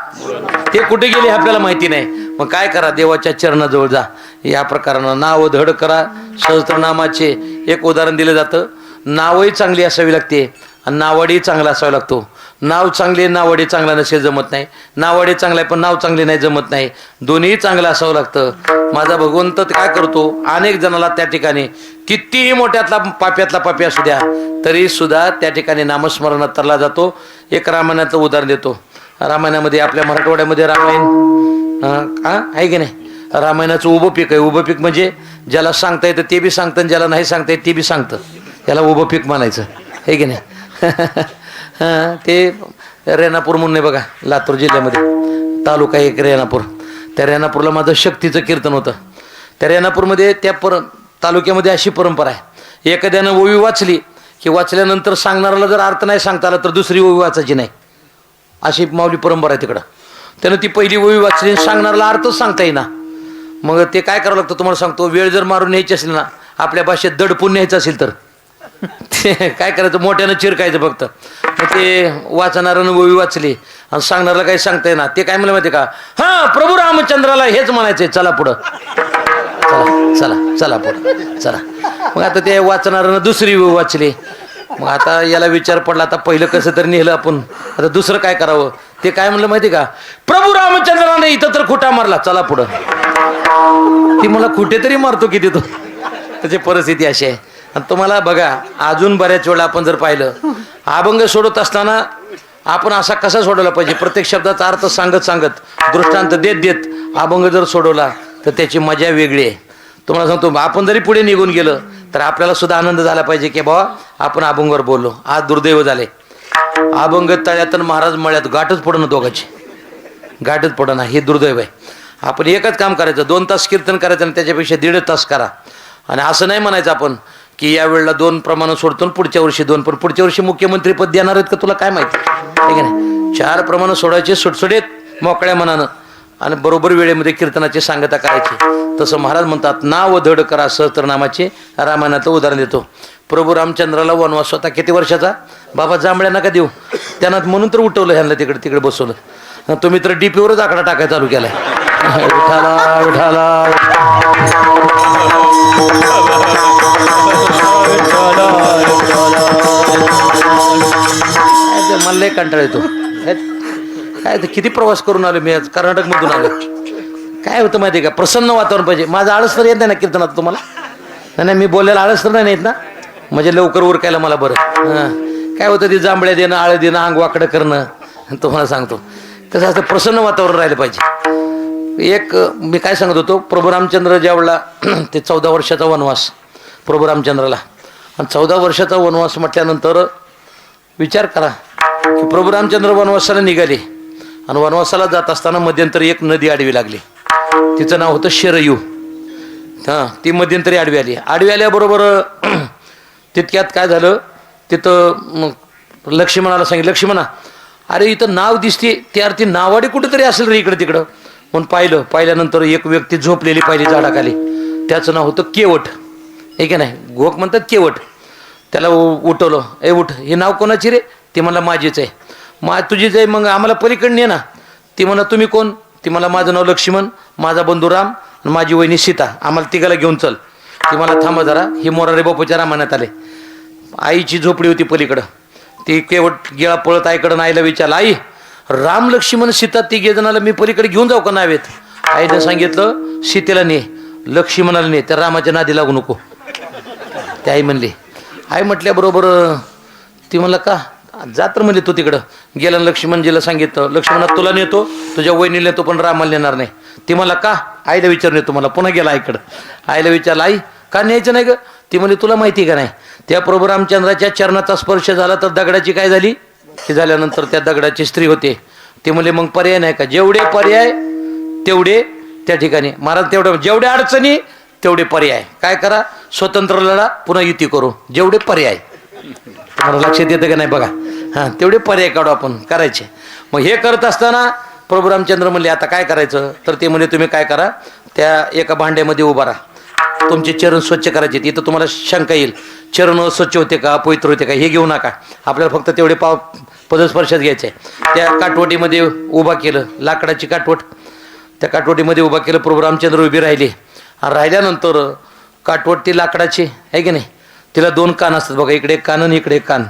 ते कुठे गेले आपल्याला माहिती नाही. मग काय करा, देवाच्या चरणाजवळ जा. या प्रकारानं नाव धड करा सहस्त्रनामाचे. एक उदाहरण दिलं जातं, नावही चांगली असावी लागते आणि नावाडी चांगला असावा लागतो. नाव चांगले नावाडी चांगला नसेल जमत नाही, नावाडी चांगला आहे पण नाव चांगले नाही जमत नाही. दोन्ही चांगलं असावं लागतं. माझा भगवंत काय करतो, अनेक जणाला त्या ठिकाणी कितीही मोठ्यातला पाप्यातला पापी असू द्या तरी सुद्धा त्या ठिकाणी नामस्मरणात तरला जातो. एक रामायणाचं उदाहरण देतो. रामायणामध्ये आपल्या मराठवाड्यामध्ये रामायण आहे की नाही, रामायणाचं उभं पीक आहे. उभं पीक म्हणजे ज्याला सांगता येतं ते बी सांगतं, ज्याला नाही सांगता येत ते बी सांगतं, याला उभं पीक म्हणायचं आहे की नाही. ते रेणापूर म्हणून आहे बघा, लातूर जिल्ह्यामध्ये तालुका एक रेणापूर. त्या रेणापूरला माझं शक्तीचं कीर्तन होतं. त्या रेणापूरमध्ये त्या तालुक्यामध्ये अशी परंपरा आहे, एखाद्यानं ओवी वाचली की वाचल्यानंतर सांगणाऱ्याला जर अर्थ नाही सांगता आला तर दुसरी ओवी वाचायची नाही, अशी माऊली परंपरा आहे तिकडं. त्यानं ती पहिली ओवी वाचली, सांगणाऱ्याला अर्थच सांगता येईना. मग ते काय करावं लागतं तुम्हाला सांगतो, वेळ जर मारून न्यायची असेल ना, आपल्या भाषेत दडपून न्यायचं असेल तर ते काय करायचं, मोठ्यानं चिरकायचं फक्त. मग ते वाचणाऱ्यानं ओवी वाचली आणि सांगणाऱ्याला काही सांगता येईना. ते काय म्हणलं माहिती का, हा प्रभू रामचंद्राला हेच म्हणायचंय, चला पुढं, चला चला चला पुढं चला. मग आता ते वाचणाऱ्यानं दुसरी ओवी वाचली. मग आता याला विचार पडला, आता पहिलं कसं तरी नेलं आपण, आता दुसरं काय करावं. ते काय म्हणलं माहिती का, प्रभू रामचंद्राने इथं तर खुटा मारला, चला पुढं. ती मला कुठेतरी मारतो किती तो, त्याची परिस्थिती अशी आहे. आणि तुम्हाला बघा, अजून बऱ्याच वेळा आपण जर पाहिलं, अभंग सोडत असताना आपण असा कसा सोडवला पाहिजे, प्रत्येक शब्दाचा अर्थ सांगत सांगत दृष्टांत देत देत अभंग जर सोडवला तर त्याची मजा वेगळी आहे. तुम्हाला सांगतो, आपण जरी पुढे निघून गेलं तर आपल्याला सुद्धा आनंद झाला पाहिजे की बाबा आपण अभंगावर बोललो. आज दुर्दैव झाले, अभंग तळ्यात आणि महाराज मळ्यात गाठच पडणं, दोघांची गाठच पडणं, हे दुर्दैव आहे. आपण एकच काम करायचं, 2 तास कीर्तन करायचं आणि त्याच्यापेक्षा 1.5 तास करा. आणि असं नाही म्हणायचं आपण की या वेळेला 2 प्रमाण सोडतो पुढच्या वर्षी 2, पण पुढच्या वर्षी मुख्यमंत्री पद देणार आहेत का तुला काय माहिती, ठीक आहे नाही. 4 प्रमाण सोडायचे सुटसुटीत मोकळ्या मनानं आणि बरोबर वेळेमध्ये कीर्तनाची सांगता करायची. तसं महाराज म्हणतात, नाव धड करा सहस्त्रनामाचे. रामायणाचं उदाहरण देतो. प्रभू रामचंद्राला वनवास होता किती वर्षाचा, बाबा जांभळ्या नका देऊ त्यांना, म्हणून तर उठवलं ह्यांना तिकडे तिकडे बसवलं. तुम्ही तर डीपीवरच आकडा टाकायला चालू केलाय. विठाला विठाला मला लय कंटाळा येतो. काय किती प्रवास करून आलो मी, आज कर्नाटक मधून आलो. काय होतं माहिती आहे का, प्रसन्न वातावरण पाहिजे. माझं आळस तर येत नाही ना कीर्तनात तुम्हाला, नाही मी बोलायला आळस तर नाही येत ना, म्हणजे लवकर उरकायला मला बरं. काय होतं ते जांभळ्या देणं, आळ देणं, अंग वाकडं करणं, तुम्हाला सांगतो कसं असतं, प्रसन्न वातावरण राहिलं पाहिजे. एक मी काय सांगत होतो, प्रभू रामचंद्र ज्यावेळेला ते 14 वर्षाचा वनवास प्रभू रामचंद्राला, आणि 14 वर्षाचा वनवास म्हटल्यानंतर विचार करा की प्रभू रामचंद्र वनवासाला निघाले आणि वनवासाला जात असताना मध्यंतरी एक नदी आडवी लागली. तिचं नाव होतं शरयू. ती मध्यंतरी आडवी आली. आडवी आल्याबरोबर तितक्यात काय झालं, तिथं लक्ष्मणाला सांगितलं, लक्ष्मणा अरे इथं नाव दिसते, त्या अर्थी नावाडी कुठेतरी असेल रे इकडं तिकडं. म्हणून पाहिल्यानंतर एक व्यक्ती झोपलेली पाहिली झाडाखाली. त्याचं नाव होतं केवट, हे की नाही, घोक म्हणतात केवट. त्याला उठवलं, ए उठ, हे नाव कोणाची रे. ती मला माझीच आहे. तुझीच आहे, मग आम्हाला पलीकडे ने ना. ती म्हणा तुम्ही कोण. ती मला माझं नाव लक्ष्मण, माझा बंधू राम आणि माझी वहिनी सीता, आम्हाला तिघाला घेऊन चल. ती मला थांबा जरा, हे मोरारे बापूच्या रामायणात आले. आईची झोपडी होती पलीकडं, ती केवट गेळा पळत आईकडं आईला विचारलं, आई राम लक्ष्मण सीता तिघे जणाला मी पलीकडे घेऊन जाऊ का नावेत? आईनं सांगितलं सीतेला ने, लक्ष्मणाला ने, त्या रामाच्या नादी लागू नको. त्या आई म्हणली. आई म्हटल्याबरोबर ती म्हणला का जात म्हणले तू तिकडं. गेला लक्ष्मणजीला सांगितलं, लक्ष्मणा तुला नेतो, तुझ्या वहिनीला नेतो, पण रामाला नेणार नाही. ती मला का? आईला विचारून येतो मला. पुन्हा गेला आईकडं. आईला विचारलं, आई का न्यायचं नाही ग? ती म्हणली तुला माहिती का नाही, त्या प्रभू रामचंद्राच्या चरणाचा स्पर्श झाला तर दगडाची काय झाली? ती झाल्यानंतर त्या दगडाची स्त्री होते. ते म्हणले मग पर्याय नाही का? जेवढे पर्याय तेवढे त्या ठिकाणी महाराज, तेवढे जेवढ्या अडचणी तेवढे पर्याय. काय करा? स्वतंत्र लढा, पुन्हा युती करू. जेवढे पर्याय तुम्हाला लक्षात येतं का नाही बघा. हां, तेवढे पर्याय काढू आपण करायचे. मग हे करत असताना प्रभू रामचंद्र म्हणले आता काय करायचं? तर ते म्हणले तुम्ही काय करा, त्या एका भांड्यामध्ये उभा राहा, तुमचे चरण स्वच्छ करायचे. इथं तुम्हाला शंका येईल, चरण स्वच्छ होते का, पवित्र होते का, हे घेऊ नका. आपल्याला फक्त तेवढे पदस्पर्शात घ्यायचे. त्या काटवटीमध्ये उभा केलं, लाकडाची काटवट, त्या काटवटीमध्ये उभा केलं. प्रभू रामचंद्र उभी राहिले. आणि राहिल्यानंतर काटवट ती लाकडाची आहे की नाही, तिला दोन कान असतात बघा, इकडे एक कान आणि इकडे एक कान.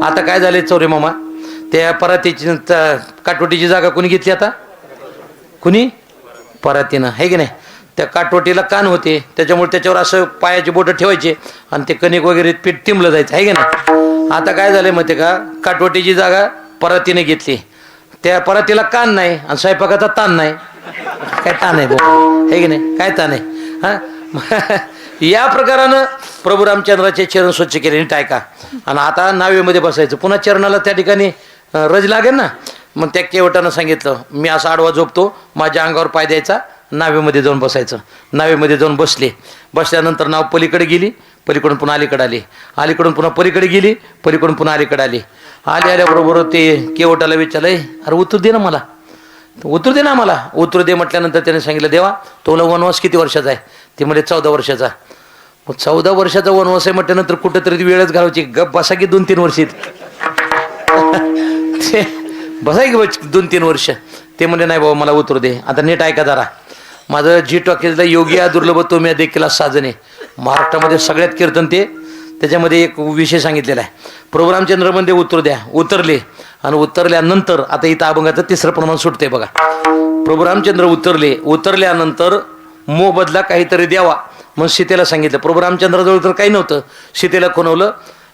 आता काय झाले चौरे मामा, त्या परातीची काटवटीची जागा कोणी घेतली आता? कुणी? परातीनं, आहे की नाही. त्या काटवटीला कान होते, त्याच्यामुळे त्याच्यावर असं पायाचे बोटं ठेवायचे आणि ते कणिक वगैरे पीठ तिंबलं जायचं, आहे की नाही. आता काय झालंय माहिती का, काटवटीची जागा परातीने घेतली. त्या परातीला कान नाही आणि स्वयंपाकाचा ताण नाही. काय ताण आहे भाऊ, आहे की नाही? काय ताण आहे? हा या प्रकारानं प्रभू रामचंद्राचे चरण स्वच्छ केले नीट ऐका. आणि आता नावेमध्ये बसायचं. पुन्हा चरणाला त्या ठिकाणी रज लागेल ना. मग त्या केवटानं सांगितलं मी असा आडवा झोपतो, माझ्या अंगावर पाय द्यायचा, नावेमध्ये जाऊन बसायचं. नावेमध्ये जाऊन बसले. बसल्यानंतर नाव पलीकडे गेली, पलीकडून पुन्हा अलीकडे आली, अलीकडून पुन्हा पलीकडे गेली, पलीकडून पुन्हा अलीकडे आली. आल्याबरोबर ते केवटाला विचारलं, अरे उतरू दे ना मला, उतरू दे ना मला. उतरू दे म्हटल्यानंतर त्याने सांगितलं देवा तुला वनवास किती वर्षाचा आहे? ते म्हणजे 14 वर्षाचा. मग 14 वर्षाचा वनवास आहे म्हटल्यानंतर कुठेतरी वेळच घालवायची. गप बसा की 2-3 वर्ष बसा की 2-3 वर्ष. ते म्हणजे नाही बाबा मला उतरू दे. आता नीट ऐका जरा, माझं जी टॉकीजला योगी दुर्लभ तो मी देखील साजने महाराष्ट्रामध्ये सगळ्यात कीर्तन ते, त्याच्यामध्ये एक विषय सांगितलेला आहे. प्रभू रामचंद्र म्हणजे उतरू द्या. उतरले आणि उतरल्यानंतर आता इथं अभंगाचं 3रं प्रमाण सुटते बघा. प्रभू रामचंद्र उतरले, उतरल्यानंतर मोबदला काहीतरी द्यावा. मग सीतेला सांगितलं. प्रभू रामचंद्राजवळ तर काही नव्हतं, सीतेला खुणवलं,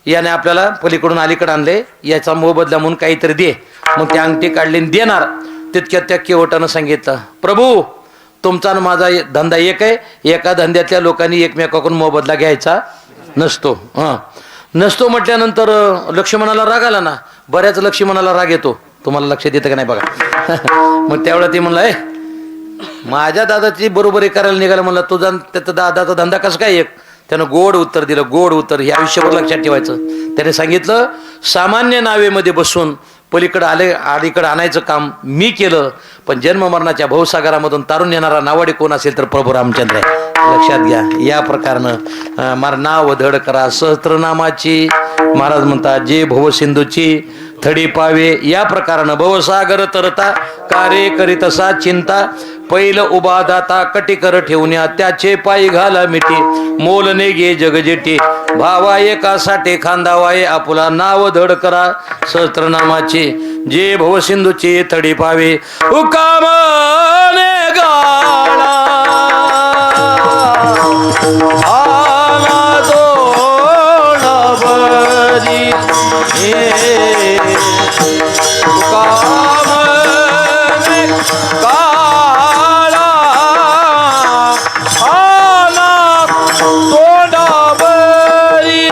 याने आपल्याला पलीकडून अलीकडे आणले, याचा मोबदला म्हणून काहीतरी दे. मग त्या अंगठी काढली देणार. तितक्यात त्या केवटानं सांगितलं प्रभू तुमचा आणि माझा धंदा एक आहे, एका धंद्यातल्या लोकांनी एकमेकाकडून मोबदला घ्यायचा नसतो. हां नसतो म्हटल्यानंतर लक्ष्मणाला राग आला ना. बऱ्याच लक्ष्मणाला राग येतो, तुम्हाला लक्षात येतं का नाही बघा. मग त्यावेळेला ते म्हणलं माझ्या दादाची बरोबरी करायला निघाला. म्हणलं तुझा त्याचा दादाचा धंदा कसं काय एक? त्यानं गोड उत्तर दिलं, गोड उत्तर. हे आयुष्यभर लक्षात ठेवायचं. त्याने सांगितलं सामान्य नावेमध्ये बसून पलीकडे अलीकडे आणायचं काम मी केलं, पण जन्म मरणाच्या भवसागरामधून तारून येणारा नावाडी कोण असेल तर प्रभू रामचंद्र आहे. लक्षात घ्या. या प्रकारनं मार नाव धड करा सहस्त्रनामाची. महाराज म्हणतात जे भवसिंधूची थडी पावे. या प्रकारानं भवसागर तरता कार्य करीतसा चिंता, पैल उभा दाता कटिकर ठेवण्या त्याचे पायी घाला मिठी, मोल नेगे जगजेटी भावा एकासाठी खांदावाये आपुला. नाव धड करा सहस्त्रनामाची जे भवसिंधूची थडी पावे. हुकामाने गाळा आना दोडावरी हुकामाने गाळा आना दोडावरी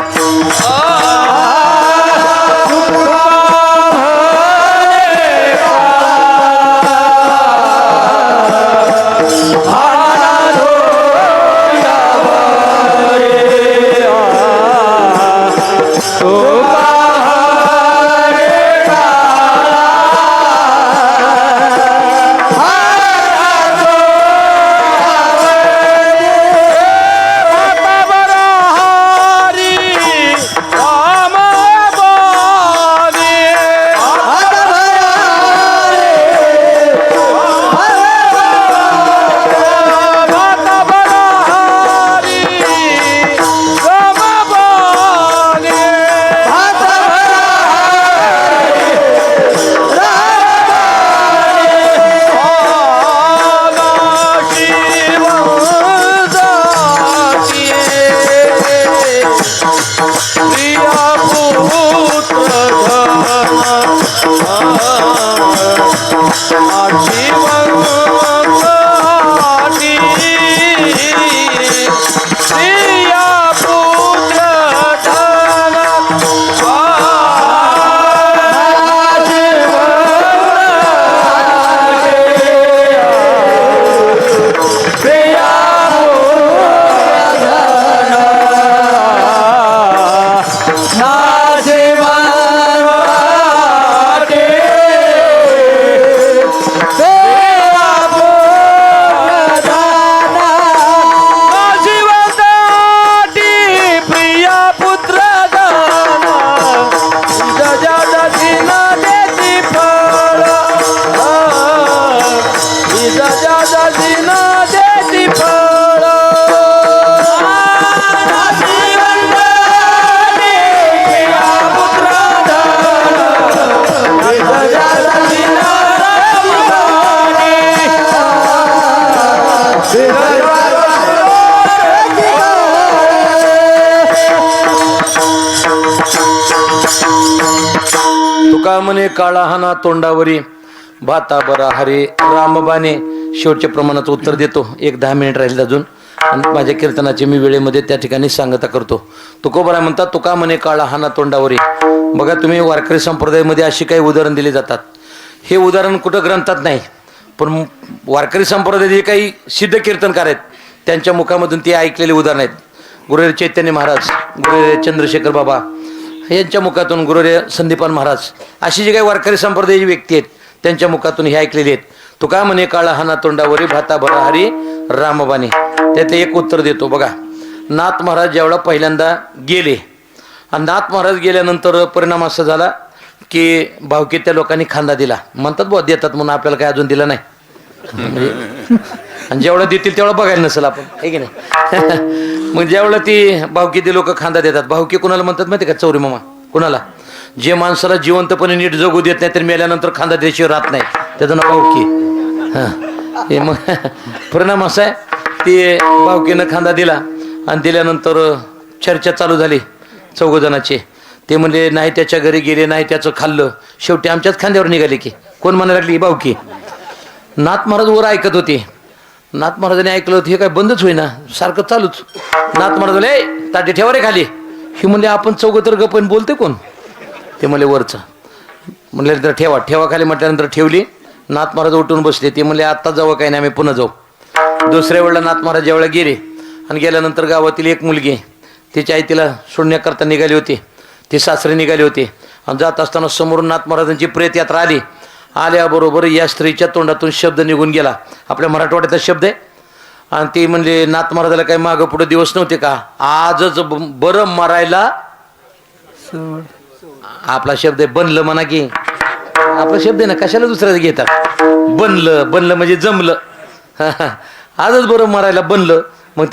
Oh न देती फळ तुका म्हणे काळा हाना तोंडावरी भाता बरा हरे रामबाने. शेवटच्या प्रमाणात उत्तर देतो. एक 10 मिनिट राहील अजून आणि माझ्या कीर्तनाची मी वेळेमध्ये त्या ठिकाणी सांगता करतो. तुकोबरा म्हणतात तुका म्हणे काळा हाना तोंडावरी. बघा तुम्ही वारकरी संप्रदायामध्ये अशी काही उदाहरण दिली जातात. हे उदाहरण कुठं ग्रंथात नाही, पण वारकरी संप्रदायात जे काही सिद्ध कीर्तनकार आहेत त्यांच्या मुखामधून ते ऐकलेले उदाहरण आहेत. गुरुदेव चैतन्य महाराज, गुरुदेव चंद्रशेखर बाबा यांच्या मुखातून, गुरुदेव संदीपान महाराज, अशी जी काही वारकरी संप्रदायाची व्यक्ती आहेत त्यांच्या मुखातून हे ऐकलेले आहेत. तुका म्हणे काळा हाना तोंडावरी भाता भरा हरी रामबाने. त्यातले एक उत्तर देतो बघा. नाथ महाराज ज्यावेळा पहिल्यांदा गेले आणि नाथ महाराज गेल्यानंतर परिणाम असा झाला की भावकीत त्या लोकांनी खांदा दिला. म्हणतात बुवा देतात म्हणून, आपल्याला काय अजून दिला नाही. आणि जेवढं देतील तेवढं बघायला नसेल आपण, आहे की नाही. मग ज्यावेळेला ती भावकीतील लोक खांदा देतात, भावकी कुणाला म्हणतात माहिती का? चौरी मामा. कुणाला? जे माणसाला जिवंतपणे नीट जगू देत नाही तर मेल्यानंतर खांदा द्यायशिवाय राहत नाही, त्याचं नाव भावकी. हां, हे मग परिणाम असा आहे, ते भावकीनं खांदा दिला आणि दिल्यानंतर चर्चा चालू झाली 4 जणांची. ते म्हणले नाही त्याच्या घरी गेले, नाही त्याचं खाल्लं, शेवटी आमच्याच खांद्यावर निघाले की. कोण म्हणायला लागली? भावकी. नाथ महाराज वर ऐकत होते. नाथ महाराजांनी ऐकलं होतं हे काय बंदच होईना, सारखं चालूच. नाथ महाराज म्हणले ए ताटे ठेवा रे खाली. हे म्हणले आपण 4 तर गप्पन बोलते कोण? ते म्हणले वरचं. म्हणले तर ठेवा ठेवा खाली. म्हटल्यानंतर ठेवली. नाथ महाराज उठून बसले. ते म्हणले आत्ता जावं काही नाही, आम्ही पुन्हा जाऊ. दुसऱ्या वेळेला नाथ महाराज ज्यावेळेला गेले आणि गेल्यानंतर गावातील एक मुलगी तिच्या आई तिला सोडण्याकरता निघाली होती. ती सासरे निघाले होते आणि जात असताना समोरून नाथ महाराजांची प्रेत यात्रा आली. आल्याबरोबर या स्त्रीच्या तोंडातून शब्द निघून गेला, आपल्या मराठवाड्याचा शब्द आहे. आणि ती म्हणले नाथ महाराजाला काही मागं पुढे दिवस नव्हते का? आजच बरं मरायला. आपला शब्द आहे बनलं म्हणा की, आपला शब्द आहे ना, कशाला दुसऱ्याच घेतात. बनलं, बनलं म्हणजे जमलं. आजच बरं मरायला बनलं. मग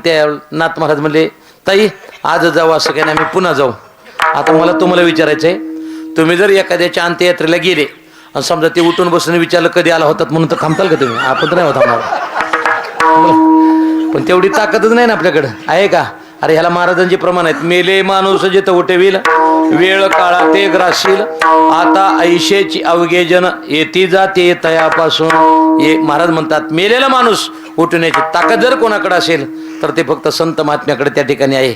त्या नाथ महाराज म्हणले ताई आजच जाऊ, असं काही नाही, आम्ही पुन्हा जाऊ. आता मला तुम्हाला विचारायचं आहे, तुम्ही जर एखाद्याच्या अंत्ययात्रेला गेले आणि समजा ते उठून बसून विचारलं कधी आला होतात म्हणून, तर थांबताल का तुम्ही? आपण तर नाही होता मला, पण तेवढी ताकदच नाही ना आपल्याकडं, आहे का? अरे ह्याला महाराजांचे प्रमाण आहेत. मेले माणूस जिथं उठवील, वेळ काळा ते ग्रासील, आता ऐशेची अवघे जन येती जाते तयापासून. हे महाराज म्हणतात मेलेला माणूस उठवण्याची ताकद जर कोणाकडे असेल तर ते फक्त संत महात्म्याकडे त्या ठिकाणी आहे.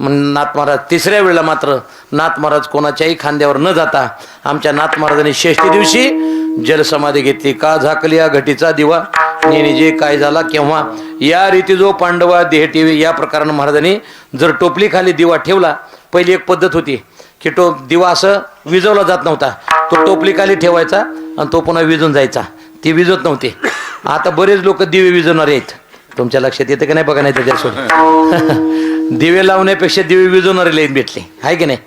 नाथ महाराज तिसऱ्या वेळेला मात्र नाथ महाराज कोणाच्याही खांद्यावर न जाता आमच्या नाथ महाराजांनी षष्ठी दिवशी जलसमाधी घेतली. का झाकली या घटीचा दिवा, नेणे जे काय झाला केव्हा, या रीती जो पांडवा देह ठेवी. या प्रकारानं महाराजांनी जर टोपली खाली दिवा ठेवला, पहिली एक पद्धत होती की दिवा असं विजवला जात नव्हता, तो टोपली खाली ठेवायचा आणि तो पुन्हा विजून जायचा, ती विजवत नव्हते. आता बरेच लोक दिवे विजवणारे आहेत, तुमच्या लक्षात येतं का नाही बघा. नाही त्याच्यासोबत दिवे लावण्यापेक्षा दिवे विजवणारे लईत भेटले, आहे की नाही.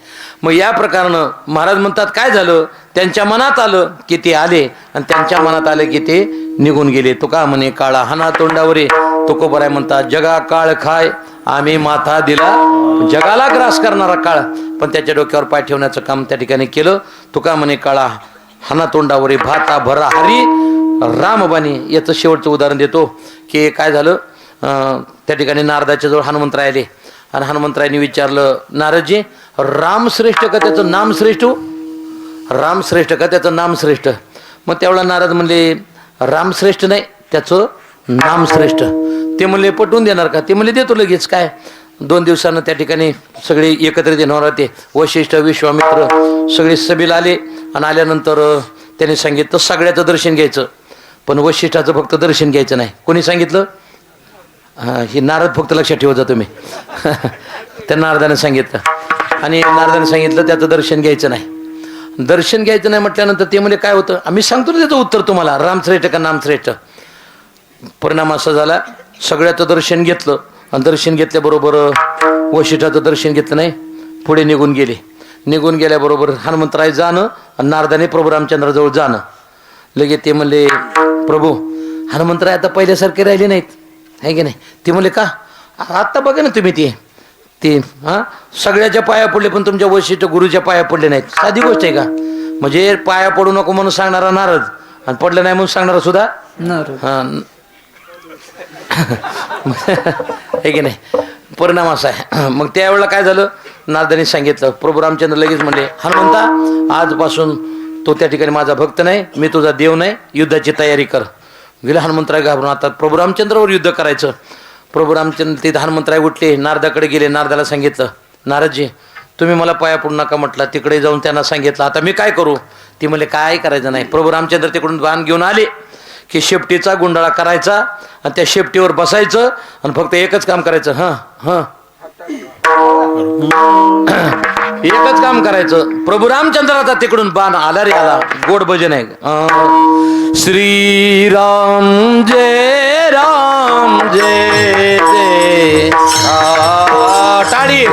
मग या प्रकारानं महाराज म्हणतात काय झालं, त्यांच्या मनात आलं की ते आले आणि त्यांच्या मनात आले की ते निघून गेले. तुका म्हणे काळा हाना तोंडावरे. तुकोबराय म्हणतात जगा काळ खाय आम्ही माथा दिला. जगाला ग्रास करणारा काळ, पण त्याच्या डोक्यावर पाय ठेवण्याचं काम त्या ठिकाणी केलं. तुका म्हणे काळा हाना तोंडावरे भाता भरा हरी रामबानी. याचं शेवटचं उदाहरण देतो की काय झालं. त्या ठिकाणी नारदाच्या जवळ हनुमंतराय आले आणि हनुमंतरायांनी विचारलं नारदजी राम श्रेष्ठ का त्याचं नाम श्रेष्ठ? राम श्रेष्ठ का त्याचं नाम श्रेष्ठ? मग त्यावेळेला नारद म्हणले राम श्रेष्ठ नाही, त्याचं नाम श्रेष्ठ. ते म्हणले पटवून देणार का? ते म्हणले देतो लगेच. काय 2 दिवसानं त्या ठिकाणी सगळे एकत्रित येणार होते. वशिष्ठ विश्वामित्र सगळे सभेला आले आणि आल्यानंतर त्यांनी सांगितलं सगळ्याचं दर्शन घ्यायचं, पण वशिष्ठाचं फक्त दर्शन घ्यायचं नाही. कोणी सांगितलं? हे नारद फक्त लक्षात ठेवत जा तुम्ही. त्या नारदाने सांगितलं आणि नारदाने सांगितलं त्याचं दर्शन घ्यायचं नाही. दर्शन घ्यायचं नाही म्हटल्यानंतर ते म्हणजे काय होतं, आम्ही सांगतो ना त्याचं उत्तर तुम्हाला, रामश्रेष्ठ का नामश्रेष्ठ. परिणाम असा झाला सगळ्याचं दर्शन घेतलं आणि दर्शन घेतल्याबरोबर वशिष्ठाचं दर्शन घेतलं नाही, पुढे निघून गेले. निघून गेल्याबरोबर हनुमंतराय जाणं आणि नारदाने प्रभू रामचंद्राजवळ जाणं. लगेच ते म्हणले प्रभू हनुमंतराय आता पहिल्यासारखे राहिले नाहीत, आहे की नाही? ते म्हणले का आत्ता बघा ना तुम्ही ते हां सगळ्याच्या पाया पडले पण तुमच्या वैशिष्ट गुरुच्या पाया पडले नाहीत. साधी गोष्ट आहे का? म्हणजे पाया पडू नको म्हणून सांगणारा नारद आणि पडलं नाही म्हणून सांगणारा सुद्धा हां आहे की नाही? परिणाम असा आहे. मग त्यावेळेला काय झालं, नारदांनी सांगितलं. प्रभू रामचंद्र लगेच म्हणले हनुमंता आजपासून तो त्या ठिकाणी माझा भक्त नाही, मी तुझा देव नाही, युद्धाची तयारी कर. गेला हनुमंतराय घाबरून. आता प्रभू रामचंद्रावर युद्ध करायचं. प्रभू रामचंद्र ते हनुमंतराय उठले, नारदाकडे गेले. नारदाला सांगितलं नारदजी तुम्ही मला पाया पडू नका म्हटलं. तिकडे जाऊन त्यांना सांगितलं आता मी काय करू? ती म्हणले काय करायचं नाही. प्रभू रामचंद्र तिकडून बाण घेऊन आले की शेपटीचा गुंडाळा करायचा आणि त्या शेपटीवर बसायचं आणि फक्त एकच काम करायचं, एकच काम करायचं. प्रभू रामचंद्राचा तिकडून बाण आला रे आला. गोड भजन आहे. श्रीराम जय राम जय जय टाळी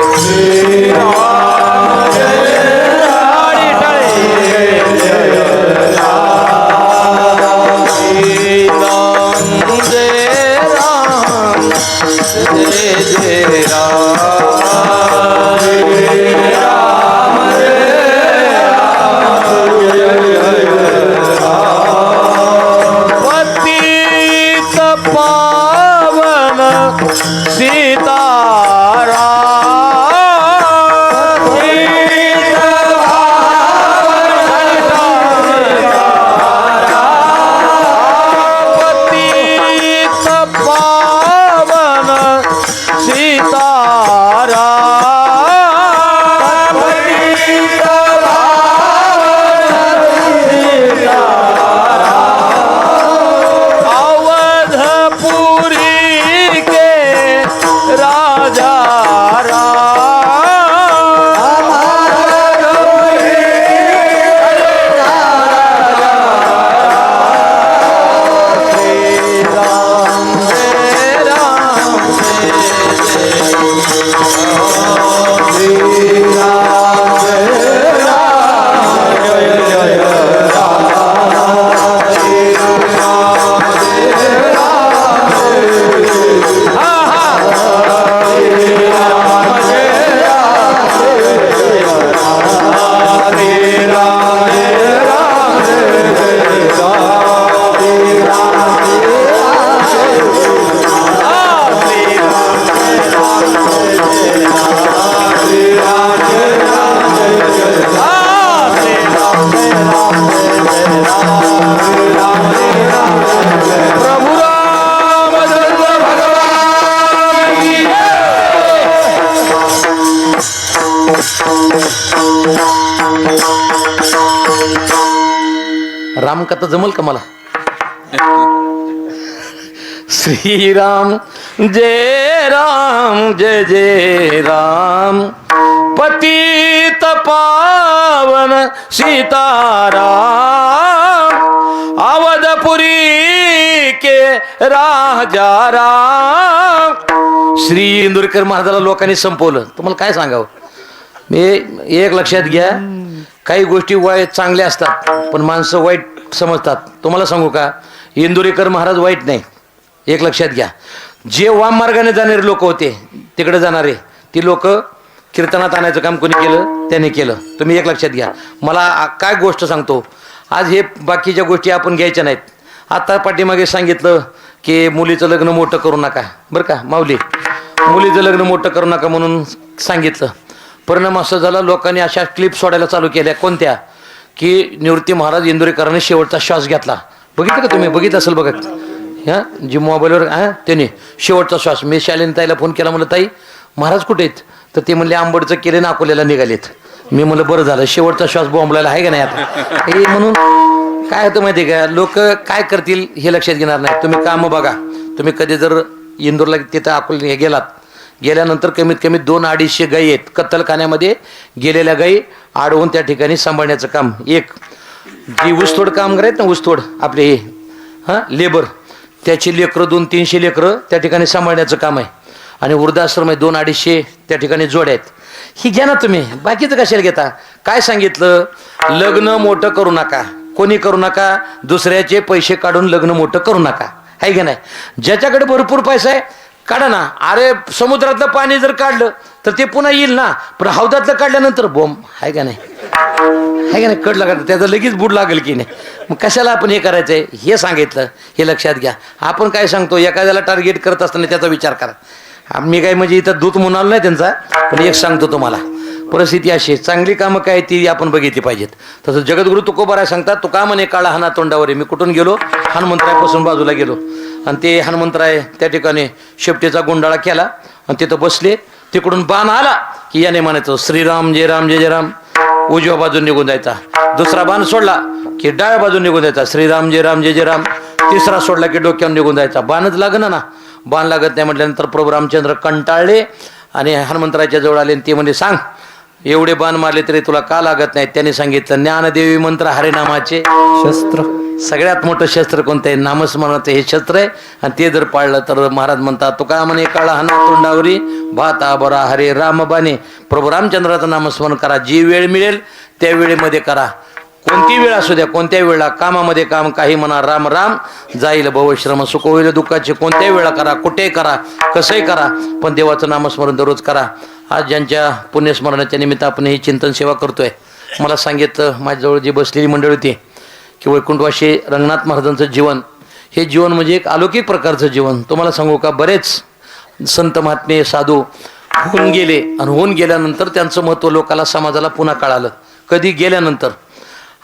रामकथा जमल का मला? श्रीराम जय जय राम पतित पावन सीताराम अवधपुरी के राजा राम. श्री इंदुरकर महाराजाला लोकांनी संपवलं. तुम्हाला काय सांगावं? मी एक लक्षात घ्या, काही गोष्टी वाईट चांगल्या असतात पण माणसं वाईट समजतात. तुम्हाला सांगू का, इंदुरीकर महाराज वाईट नाही. एक लक्षात घ्या, जे वाम मार्गाने जाणारे लोक होते तिकडे जाणारे ती लोक कीर्तनात आणायचं काम कोणी केलं? त्याने केलं. तुम्ही एक लक्षात घ्या. मला काय गोष्ट सांगतो, आज हे बाकीच्या गोष्टी आपण घ्यायच्या नाहीत. आता पाठीमागे सांगितलं की मुलीचं लग्न मोठं करू नका, बरं का माऊली, मुलीचं लग्न मोठं करू नका म्हणून सांगितलं. परिणाम असं झाला, लोकांनी अशा क्लिप सोडायला चालू केल्या. कोणत्या? की निवृत्ती महाराज इंदुरीकरांनी शेवटचा श्वास घेतला. बघितलं का तुम्ही? बघितलं असेल बघा. जी मोबाईलवर त्याने शेवटचा श्वास. मी शालिनीताईला फोन केला, म्हणलं ताई महाराज कुठे आहेत? तर ते म्हणले आंबडचं केले ना अकोल्याला निघालेत. मी म्हणलं बरं झालं, शेवटचा श्वास बोंबलायला आहे का नाही आता हे म्हणून. काय होतं माहिती आहे का, लोक काय करतील हे लक्षात घेणार नाही. तुम्ही कामं बघा. तुम्ही कधी जर इंदूरला तिथं अकोला गेलात, गेल्यानंतर कमीत कमी 200-250 गायी आहेत कत्तलखान्यामध्ये. गेलेल्या गायी अडवून त्या ठिकाणी सांभाळण्याचं काम. एक जी ऊसतोड कामगार आहेत ना, ऊसतोड आपले हे लेबर, त्याची लेकरं 200-300 लेकरं त्या ठिकाणी सांभाळण्याचं काम आहे. आणि वृद्धाश्रम आहे 200-250 त्या ठिकाणी जोड्या आहेत. ही घ्या ना तुम्ही, बाकीचं कशाला घेता? काय सांगितलं? लग्न मोठं करू नका. कोणी करू नका? दुसऱ्याचे पैसे काढून लग्न मोठं करू नका. आहे का नाही? ज्याच्याकडे भरपूर पैसा आहे काढा ना. अरे समुद्रातलं पाणी जर काढलं तर ते पुन्हा येईल ना, पण हौदातलं काढल्यानंतर बोंब आहे का नाही? आहे का नाही? कट लागत त्याचं लगेच बुड लागेल की नाही. मग कशाला आपण हे करायचंय हे सांगितलं, हे लक्षात घ्या. आपण काय सांगतो एखाद्याला टार्गेट करत असताना त्याचा विचार करा. मी काय म्हणजे इथं दूत म्हणाल नाही त्यांचा, पण एक सांगतो तुम्हाला, परिस्थिती अशी चांगली कामं काय ती आपण बघितली पाहिजेत. तसं जगद्गुरु तुकोबाराय सांगतात, तो का म्हणे काळा हाना तोंडावर आहे. मी कुठून गेलो, हनुमंतरायापासून बाजूला गेलो आणि ते हनुमंतराय त्या ठिकाणी शेपटीचा गुंडाळा केला आणि तिथं बसले. तिकडून बाण आला की याने म्हणायचं श्रीराम जय राम जय जय राम, उजव्या बाजून निघून जायचा. दुसरा बाण सोडला की डाव्या बाजून निघून जायचा, श्रीराम जय राम जय जय राम. तिसरा सोडला की डोक्यावर निघून जायचा. बाणच लागना ना, बाण लागत नाही म्हटल्यानंतर प्रभू रामचंद्र कंटाळले आणि हनुमंतरायाच्या जवळ आले आणि ते म्हणजे सांग एवढे बाण मारले तरी तुला का लागत नाही? त्यांनी सांगितलं ज्ञानदेवी मंत्र हरिनामाचे शस्त्र. सगळ्यात मोठं शस्त्र कोणतं आहे? नामस्मरणाचं हे शस्त्र आहे. आणि ते जर पाळलं तर महाराज म्हणतात, तो का म्हणे काळा हाना तोंडावरी भाता बरा हरे राम बाणे. प्रभू रामचंद्राचं नामस्मरण करा. जी वेळ मिळेल त्या वेळेमध्ये करा. कोणती वेळ असू द्या, कोणत्या वेळा कामामध्ये काम, काही म्हणा राम राम, जाईल भवश्रम सुख होईल दुःखाचे. कोणत्याही वेळा करा, कुठेही करा, कसंही करा, पण देवाचं नामस्मरण दररोज करा. आज ज्यांच्या पुण्यस्मरणाच्या निमित्त आपण ही चिंतन सेवा करतोय, मला सांगितलं माझ्याजवळ जी बसलेली मंडळी होती की वैकुंठवासी रंगनाथ महाराजांचं जीवन हे जीवन म्हणजे एक अलौकिक प्रकारचं जीवन. तुम्हाला सांगू का, बरेच संत महात्मे साधू होऊन गेले आणि होऊन गेल्यानंतर त्यांचं महत्त्व लोकाला समाजाला पुन्हा कळालं. कधी गेल्यानंतर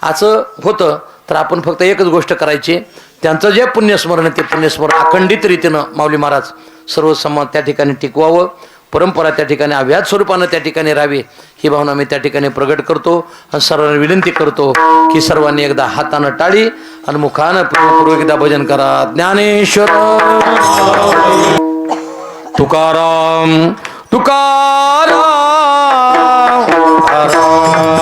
असं होतं तर आपण फक्त एकच गोष्ट करायची, त्यांचं जे पुण्यस्मरण आहे ते पुण्यस्मरण अखंडित रीतीनं माऊली महाराज सर्व समाज त्या ठिकाणी टिकवावं, परंपरा त्या ठिकाणी अव्याहत स्वरूपानं त्या ठिकाणी राहावी, ही भावना मी त्या ठिकाणी प्रगट करतो आणि सर्वांना विनंती करतो की सर्वांनी एकदा हातानं टाळी आणि मुखानं पूर्व एकदा भजन करा. ज्ञानेश्वर तुकाराम तुकाराम तुकाराम